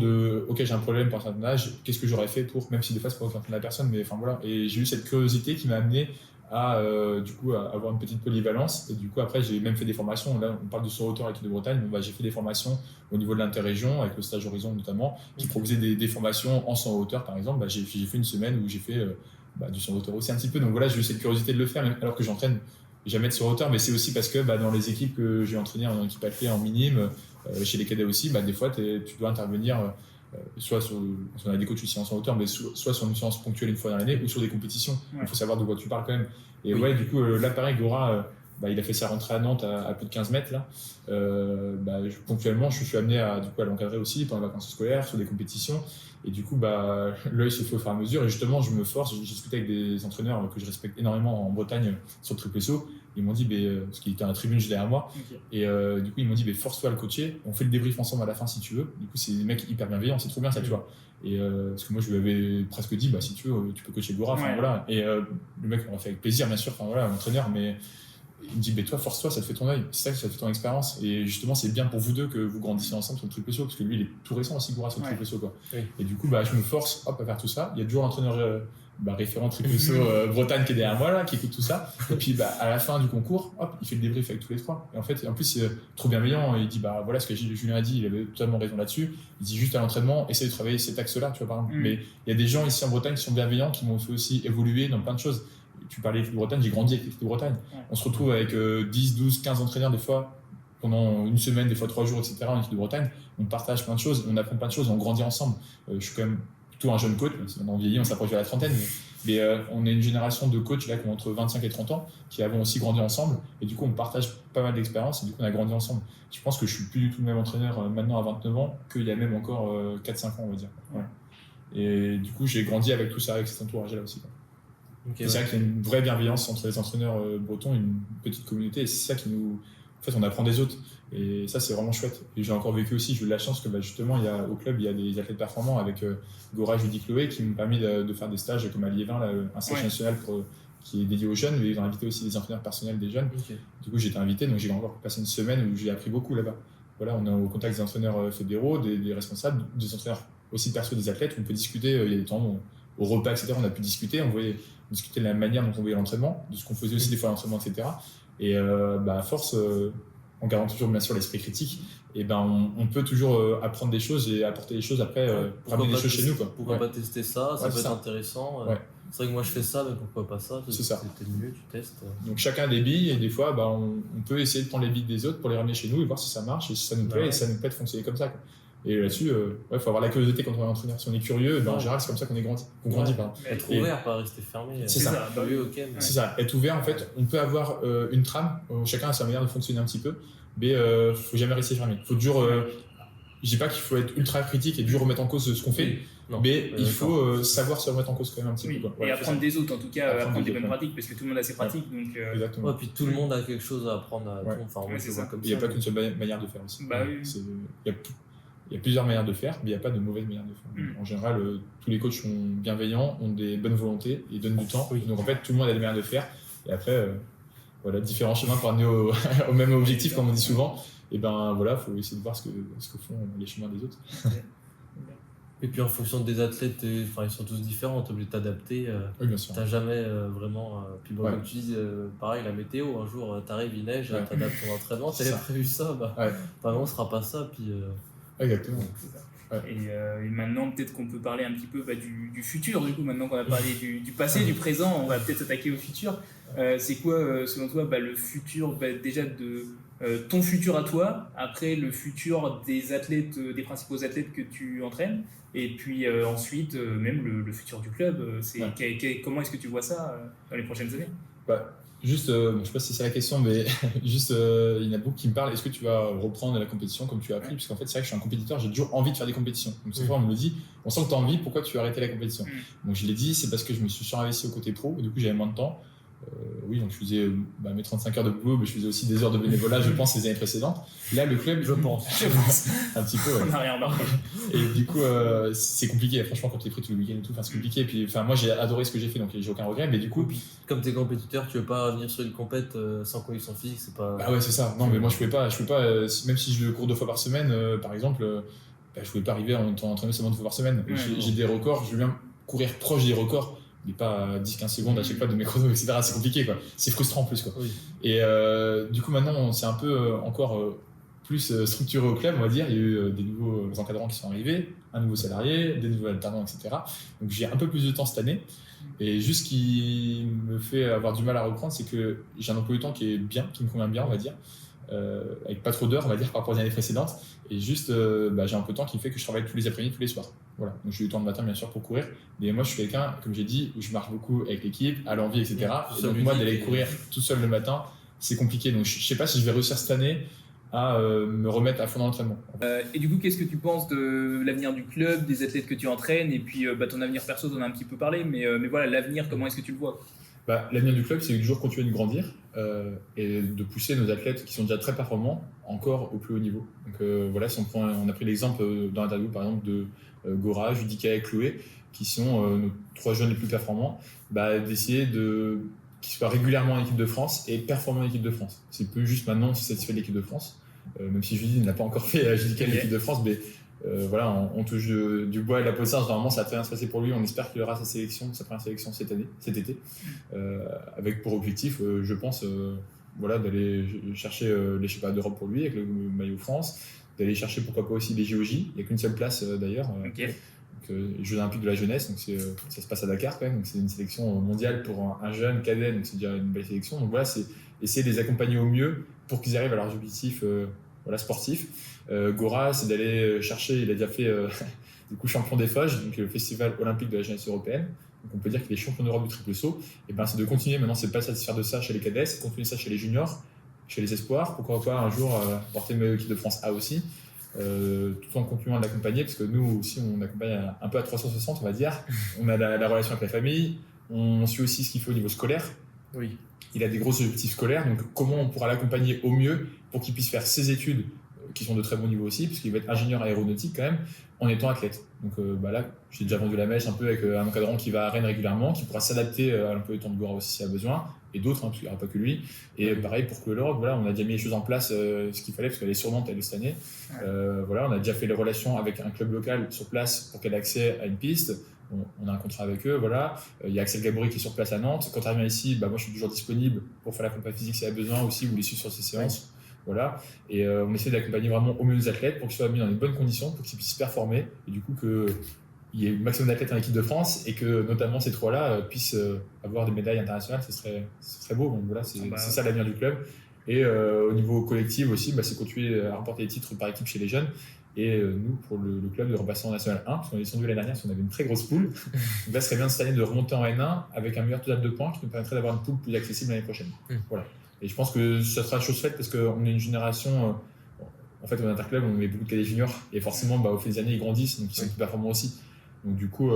ok, j'ai un problème par un certain âge, qu'est-ce que j'aurais fait pour, même si des fois c'est pas aucun de la personne, mais enfin voilà. Et j'ai eu cette curiosité qui m'a amené à du coup à avoir une petite polyvalence, et du coup après j'ai même fait des formations. Là on parle de sur-hauteur avec de Bretagne, j'ai fait des formations au niveau de l'interrégion avec le stage Horizon notamment, qui proposait des formations en sans-hauteur par exemple. J'ai fait une semaine où j'ai fait du sans-hauteur aussi un petit peu, donc voilà, j'ai eu cette curiosité de le faire, même alors que j'entraîne jamais de sur-hauteur, mais c'est aussi parce que dans les équipes que j'ai entraînées en équipe athlée, en minime, chez les cadets aussi, des fois tu dois intervenir soit on a des coachs aussi en hauteur, mais soit sur une séance ponctuelle une fois dans l'année, ou sur des compétitions. Il faut savoir de quoi tu parles quand même. Et du coup là pareil, Gora il a fait sa rentrée à Nantes à plus de 15 mètres là. Ponctuellement je suis amené à l'encadrer aussi pendant les vacances scolaires, sur des compétitions, et du coup l'œil se fait au fur et à mesure, et justement je me force. J'ai discuté avec des entraîneurs que je respecte énormément en Bretagne sur le triple saut. Ils m'ont dit, parce qu'il était à la tribune juste derrière moi, et du coup ils m'ont dit force-toi à le coacher, on fait le débrief ensemble à la fin si tu veux. Du coup c'est des mecs hyper bienveillants, c'est trop bien ça, tu vois. Et parce que moi je lui avais presque dit si tu veux tu peux coacher Gora, voilà. Et le mec on l'a fait avec plaisir bien sûr, l'entraîneur, mais Il me dit, toi, force-toi, ça te fait ton œil, c'est ça te fait ton expérience. Et justement, c'est bien pour vous deux que vous grandissiez ensemble sur le triple saut, parce que lui, il est tout récent aussi, Goura, sur le triple saut. Quoi. Oui. Et du coup, je me force à faire tout ça. Il y a toujours l'entraîneur référent triple saut Bretagne qui est derrière moi, là, qui écoute tout ça. Et puis, à la fin du concours, il fait le débrief avec tous les trois. Et en fait, en plus, c'est trop bienveillant. Il dit, voilà ce que Julien a dit, il avait totalement raison là-dessus. Il dit juste à l'entraînement, essaye de travailler cet axe-là, tu vois, par exemple. Mais il y a des gens ici en Bretagne qui sont bienveillants, qui m'ont fait aussi évoluer dans plein de choses. Tu parlais de l'équipe de Bretagne, j'ai grandi avec l'équipe de Bretagne. Ouais. On se retrouve avec 10, 12, 15 entraîneurs des fois, pendant une semaine, des fois 3 jours, etc. en équipe de Bretagne. On partage plein de choses, on apprend plein de choses, on grandit ensemble. Je suis quand même plutôt un jeune coach, on vieillit, on s'approche de la trentaine, mais on est une génération de coachs là, qui ont entre 25 et 30 ans, qui avons aussi grandi ensemble, et du coup on partage pas mal d'expériences, et du coup on a grandi ensemble. Je pense que je suis plus du tout le même entraîneur maintenant à 29 ans qu'il y a même encore 4-5 ans, on va dire. Ouais. Et du coup j'ai grandi avec tout ça, avec cet entourage-là aussi. Okay, c'est vrai qu'il y a une vraie bienveillance entre les entraîneurs bretons, une petite communauté, et c'est ça qui nous... En fait, on apprend des autres, et ça, c'est vraiment chouette. Et j'ai encore vécu aussi, j'ai eu de la chance que justement, au club, il y a des athlètes performants avec Gora, Judy, Chloé, qui m'ont permis de faire des stages comme à Liévin, un stage national qui est dédié aux jeunes, mais ils ont invité aussi des entraîneurs personnels des jeunes. Okay. Du coup, j'ai été invité, donc j'ai encore passé une semaine où j'ai appris beaucoup là-bas. Voilà, on est au contact des entraîneurs fédéraux, des responsables, des entraîneurs aussi perso des athlètes, où on peut discuter, il y a des temps au repas, etc., on a pu discuter, on discuter de la manière dont on voyait l'entraînement, de ce qu'on faisait aussi des fois à l'entraînement, etc. Et à force, en gardant toujours bien sûr l'esprit critique, et on peut toujours apprendre des choses et apporter des choses après, ramener des choses chez nous. Pourquoi pas tester ça, ça peut être intéressant. C'est vrai que moi je fais ça, mais pourquoi pas ça? C'est ça. C'était mieux, tu testes. Donc chacun a des billes, et des fois on peut essayer de prendre les billes des autres pour les ramener chez nous et voir si ça marche et si ça nous plaît, et ça nous plaît de fonctionner comme ça. Et là-dessus, faut avoir la curiosité quand on est entraîneur. Si on est curieux, en général, c'est comme ça qu'on grandit. Être ouvert, pas rester fermé. C'est ça. Curieux, okay, mais... C'est ça. Être ouvert, en fait, on peut avoir une trame. Chacun a sa manière de fonctionner un petit peu, mais faut jamais rester fermé. Faut toujours. Je dis pas qu'il faut être ultra critique et toujours remettre en cause ce qu'on fait, mais il faut savoir se remettre en cause quand même un petit peu. Et apprendre des autres, en tout cas, apprendre des bonnes pratiques, parce que tout le monde a ses pratiques. Donc, Exactement. Puis tout le monde a quelque chose à apprendre à tout. Enfin, c'est ça. Il n'y a pas qu'une seule manière de faire aussi. Il y a plusieurs manières de faire, mais il n'y a pas de mauvaise manière de faire. En général, tous les coachs sont bienveillants, ont des bonnes volontés et donnent du temps. Donc en fait, tout le monde a des manières de faire. Et après, différents chemins pour amener au même objectif, comme on dit souvent. Et faut essayer de voir ce que font les chemins des autres. Et puis en fonction des athlètes, ils sont tous différents, tu es obligé de t'adapter. Oui, bien sûr. Tu n'as jamais vraiment. Puis comme tu dis, pareil, la météo, un jour tu arrives, il neige, tu adaptes ton entraînement, tu avais prévu ça, on ne sera pas ça. Puis, exactement. Et maintenant, peut-être qu'on peut parler un petit peu du futur. Du coup, maintenant qu'on a parlé du passé, du présent, on va peut-être s'attaquer au futur. C'est quoi, selon toi, le futur déjà de ton futur à toi, après le futur des athlètes, des principaux athlètes que tu entraînes, et puis ensuite même le futur du club. Comment est-ce que tu vois ça dans les prochaines années? Juste, je ne sais pas si c'est la question, mais juste, il y en a beaucoup qui me parlent, est-ce que tu vas reprendre la compétition comme tu as appris? Parce qu'en fait, c'est vrai que je suis un compétiteur, j'ai toujours envie de faire des compétitions. Donc, cette fois, on me dit, on sent que tu as envie, pourquoi tu as arrêté la compétition? Donc, je l'ai dit, c'est parce que je me suis surinvesti au côté pro, et du coup, j'avais moins de temps. Donc je faisais mes 35 heures de boulot, mais je faisais aussi des heures de bénévolat, je pense, les années précédentes. Là, le club, je pense. un petit peu. On n'a rien remarqué. Et du coup, c'est compliqué. Franchement, quand tu es pris tout le week-end et tout, c'est compliqué. Et puis, moi, j'ai adoré ce que j'ai fait, donc j'ai aucun regret. Mais du coup, comme tu es compétiteur, tu veux pas venir sur une compète sans condition physique, c'est pas. Ouais, c'est ça. Non, mais moi, je pouvais pas. Même si je cours 2 fois par semaine, par exemple, je pouvais pas arriver en étant entraîné seulement 2 fois par semaine. J'ai des records. Je veux bien courir proche des records, mais pas 10-15 secondes à chaque fois de mes chronos, etc. C'est compliqué, quoi. C'est frustrant en plus, quoi. Oui. Et du coup, maintenant, c'est un peu encore plus structuré au club, on va dire. Il y a eu des nouveaux encadrants qui sont arrivés, un nouveau salarié, des nouveaux alternants, etc. Donc j'ai un peu plus de temps cette année. Et juste ce qui me fait avoir du mal à reprendre, c'est que j'ai un emploi du temps qui est bien, qui me convient bien, on va dire. Avec pas trop d'heures, on va dire, par rapport aux années précédentes. Et juste, j'ai un peu de temps qui fait que je travaille tous les après-midi, tous les soirs. Voilà. Donc j'ai eu le temps le matin, bien sûr, pour courir. Mais moi, je suis quelqu'un, comme j'ai dit, où je marche beaucoup avec l'équipe, à l'envie, etc. Et donc moi, d'aller courir tout seul le matin, c'est compliqué. Donc je sais pas si je vais réussir cette année à me remettre à fond dans l'entraînement. Et du coup, qu'est-ce que tu penses de l'avenir du club, des athlètes que tu entraînes, et puis ton avenir perso, tu en as un petit peu parlé, mais voilà, l'avenir, comment est-ce que tu le vois? L'avenir du club, c'est de toujours continuer de grandir et de pousser nos athlètes qui sont déjà très performants encore au plus haut niveau. Donc voilà, si on a pris l'exemple dans l'interview par exemple de Gora, Judika et Chloé, qui sont nos 3 jeunes les plus performants, d'essayer de qu'il soit régulièrement en équipe de France et performant en équipe de France. C'est plus juste maintenant si satisfait de l'équipe de France. Même si Judy n'a pas encore fait l'équipe de France, mais voilà, on touche du bois et de la poissarde. Normalement, ça va très bien se passer pour lui. On espère qu'il aura sa première sélection cet été, avec pour objectif, je pense, voilà, d'aller chercher les championnats d'Europe pour lui avec le maillot France, d'aller chercher pourquoi pas aussi les JOJ. Il n'y a qu'une seule place d'ailleurs. Les Jeux Olympiques de la jeunesse, donc ça se passe à Dakar quand même, donc c'est une sélection mondiale pour un jeune cadet, donc c'est déjà une belle sélection. Donc voilà, c'est essayer de les accompagner au mieux pour qu'ils arrivent à leurs objectifs sportifs. Gora, c'est d'aller chercher, il a déjà fait du coup champion des Foges, donc le festival olympique de la jeunesse européenne. Donc on peut dire qu'il est champion d'Europe du triple saut. Et ben c'est de continuer. Maintenant, c'est pas satisfaire de ça chez les cadets, c'est de continuer ça chez les juniors, chez les espoirs. Pourquoi pas un jour porter le maillot équipe de France A aussi. Tout en continuant à l'accompagner, parce que nous aussi on accompagne un peu à 360, on va dire. On a la relation avec la famille, on suit aussi ce qu'il fait au niveau scolaire. Oui. Il a des gros objectifs scolaires, donc comment on pourra l'accompagner au mieux pour qu'il puisse faire ses études, qui sont de très bon niveau aussi, puisqu'il va être ingénieur aéronautique quand même, en étant athlète. Donc là, j'ai déjà vendu la mèche un peu avec un encadrant qui va à Rennes régulièrement, qui pourra s'adapter à un peu le temps de Gora aussi s'il y a besoin, et d'autres, parce qu'il n'y aura pas que lui. Et pareil pour que l'Europe, voilà, on a déjà mis les choses en place, ce qu'il fallait, parce qu'elle est sur Nantes, elle est cette année. Voilà, on a déjà fait les relations avec un club local sur place pour qu'elle ait accès à une piste. On a un contrat avec eux, voilà. Il y a Axel Gabory qui est sur place à Nantes. Quand tu arrives ici, moi je suis toujours disponible pour faire la prépa physique s'il y a besoin aussi, ou les suivre sur ces séances. Voilà. Et on essaie d'accompagner vraiment au mieux les athlètes pour qu'ils soient mis dans les bonnes conditions, pour qu'ils puissent performer, et du coup qu'il y ait le maximum d'athlètes en équipe de France, et que notamment ces trois-là puissent avoir des médailles internationales. Ce serait beau. Donc voilà, c'est ça l'avenir du club. Et au niveau collectif aussi, c'est continuer à remporter des titres par équipe chez les jeunes. Et nous, pour le club, de repasser en National 1, parce qu'on est descendu l'année dernière, parce qu'on avait une très grosse poule. Donc là, ce serait bien cette année de remonter en N1 avec un meilleur total de points qui nous permettrait d'avoir une poule plus accessible l'année prochaine. Voilà. Et je pense que ça sera chose faite parce qu'on est une génération. En fait, au Interclub, on met beaucoup de cadets juniors et forcément, au fil des années, ils grandissent, donc ils sont plus performants aussi. Donc du coup,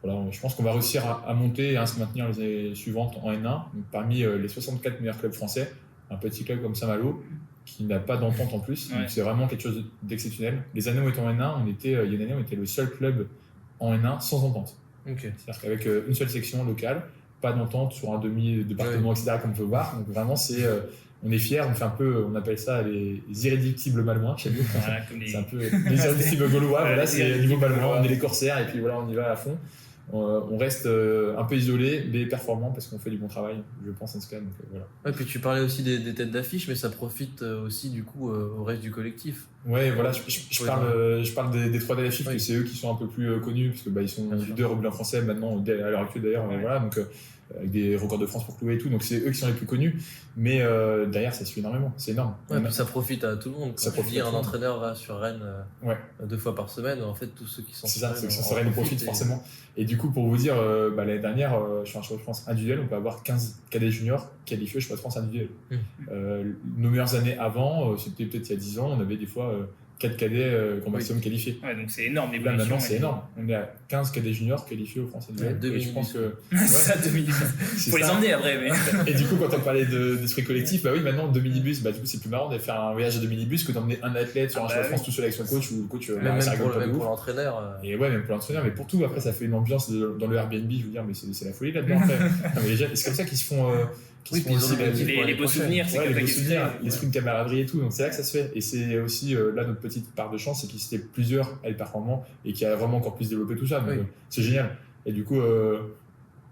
voilà, je pense qu'on va réussir à monter et à se maintenir les années suivantes en N1. Donc, parmi les 64 meilleurs clubs français, un petit club comme Saint-Malo, qui n'a pas d'entente en plus. Donc c'est vraiment quelque chose d'exceptionnel. Les années où on était en N1, il y a une année, on était le seul club en N1 sans entente. C'est-à-dire qu'avec une seule section locale, pas d'entente sur un demi-département, etc., comme on peut voir. Donc vraiment, on est fiers, on fait un peu, on appelle ça les irréductibles malouins chez nous. Voilà, c'est un peu les irréductibles gaulois, voilà, c'est niveau malouin, on est les corsaires et puis voilà, on y va à fond. On reste un peu isolé mais performant parce qu'on fait du bon travail, je pense en tout cas. Donc, voilà. Ouais, puis tu parlais aussi des têtes d'affiche, mais ça profite aussi du coup au reste du collectif. Ouais, voilà, je parle des trois têtes d'affiche, parce que c'est eux qui sont un peu plus connus parce que ils sont leaders au bilan français maintenant à l'heure actuelle d'ailleurs. Voilà, donc avec des records de France pour clouer et tout, donc c'est eux qui sont les plus connus, mais derrière ça suit énormément, c'est énorme. Ouais, puis ça profite à tout le monde. Quand tu dis un entraîneur va sur Rennes 2 fois par semaine, en fait tous ceux qui sont c'est ça, c'est que ça Rennes profite forcément. Et du coup, pour vous dire, l'année dernière, sur un championnat de France individuel, on peut avoir 15 cadets juniors qualifiés au championnat de France individuel. Nos meilleures années avant, c'était peut-être il y a 10 ans, on avait des fois 4 cadets qu'on maximum qualifiés. Ouais, donc c'est énorme. Là, maintenant, c'est énorme. On est à 15 cadets juniors qualifiés au France individuel. Et je pense que. Ça, 2 minibus. Faut les emmener après. Mais... Et du coup, quand on parlait d'esprit collectif, oui, maintenant, 2 minibus, du coup, c'est plus marrant de faire un voyage de 2 minibus que d'emmener un athlète sur un championnat de France tout seul avec son coach ou le coach. Même pour l'entraîneur. Et ouais, même pour l'entraîneur, mais pour tout. Après, ça fait une ambiance dans le Airbnb, je veux dire, mais c'est la folie là-dedans. C'est comme ça qu'ils se font. Les beaux souvenirs, c'est les beaux souvenirs, l'esprit de camaraderie et tout, donc c'est là que ça se fait. Et c'est aussi là notre petite part de chance, c'est qu'ils étaient plusieurs à être performants et qui a vraiment encore plus développé tout ça. Donc c'est génial. Et du coup,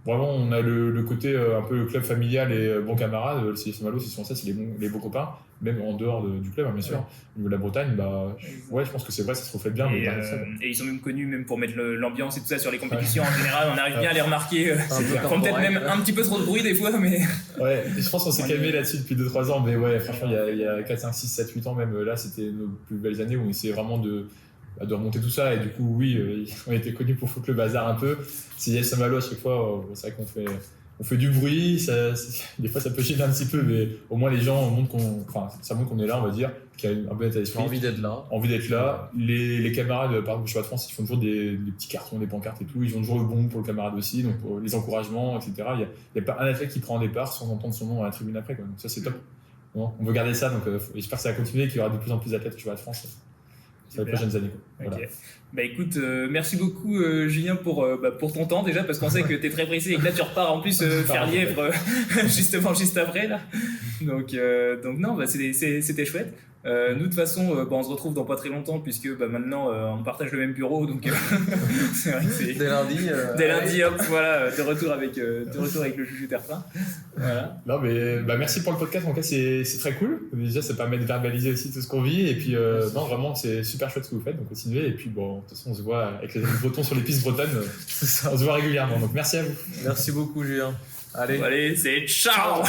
vraiment, on a le côté un peu club familial et bon camarade. C'est Saint-Malo, c'est souvent ça, c'est les beaux copains, même en dehors du club, bien sûr. Au niveau de la Bretagne, je pense que c'est vrai, ça se reflète bien. Et ils sont même connus même pour mettre l'ambiance et tout ça sur les compétitions en général. On arrive bien à les remarquer. Ils font peut-être même un petit peu trop de bruit des fois, mais. Ouais, je pense qu'on s'est calmé là-dessus depuis 2-3 ans, mais ouais, franchement, il y a 4, 5, 6, 7, 8 ans même, là, c'était nos plus belles années où on essayait vraiment de remonter tout ça. Et du coup, oui, on était connus pour foutre le bazar un peu. C'est Saint-Malo à chaque fois, c'est vrai qu'on fait du bruit, des fois ça peut gêner un petit peu, mais au moins les gens montrent ça montre qu'on est là, on va dire, qu'il y a un bon état d'esprit. Envie d'être là. Les camarades, par exemple, au Championnat de France, ils font toujours des petits cartons, des pancartes et tout. Ils ont toujours le bon pour le camarade aussi, donc pour les encouragements, etc. Il n'y a pas un athlète qui prend un départ sans entendre son nom à la tribune après, quoi. Donc ça, c'est top. Bon, on veut garder ça, donc j'espère que ça va continuer et qu'il y aura de plus en plus d'athlètes au Championnat de France. sur les prochaines années. Quoi. Ok. Voilà. Bah écoute, merci beaucoup Julien pour ton temps déjà, parce qu'on sait que tu es très pressé et que là tu repars en plus faire Lièvre justement juste après là. Donc non, bah, c'était chouette. Nous de toute façon, on se retrouve dans pas très longtemps puisque maintenant on partage le même bureau, donc c'est vrai que c'est Dès lundi. dès lundi, hop, voilà, de retour avec le Juju Terpin. Voilà. Non, mais merci pour le podcast. En tout cas, c'est très cool. Déjà, ça permet de verbaliser aussi tout ce qu'on vit. Et puis, non, vraiment, c'est super chouette ce que vous faites. Donc, continuez. Et puis, bon, de toute façon, on se voit avec les amis bretons sur les pistes bretonnes. On se voit régulièrement. Donc, merci à vous. Merci beaucoup, Julien. Allez, c'est ciao.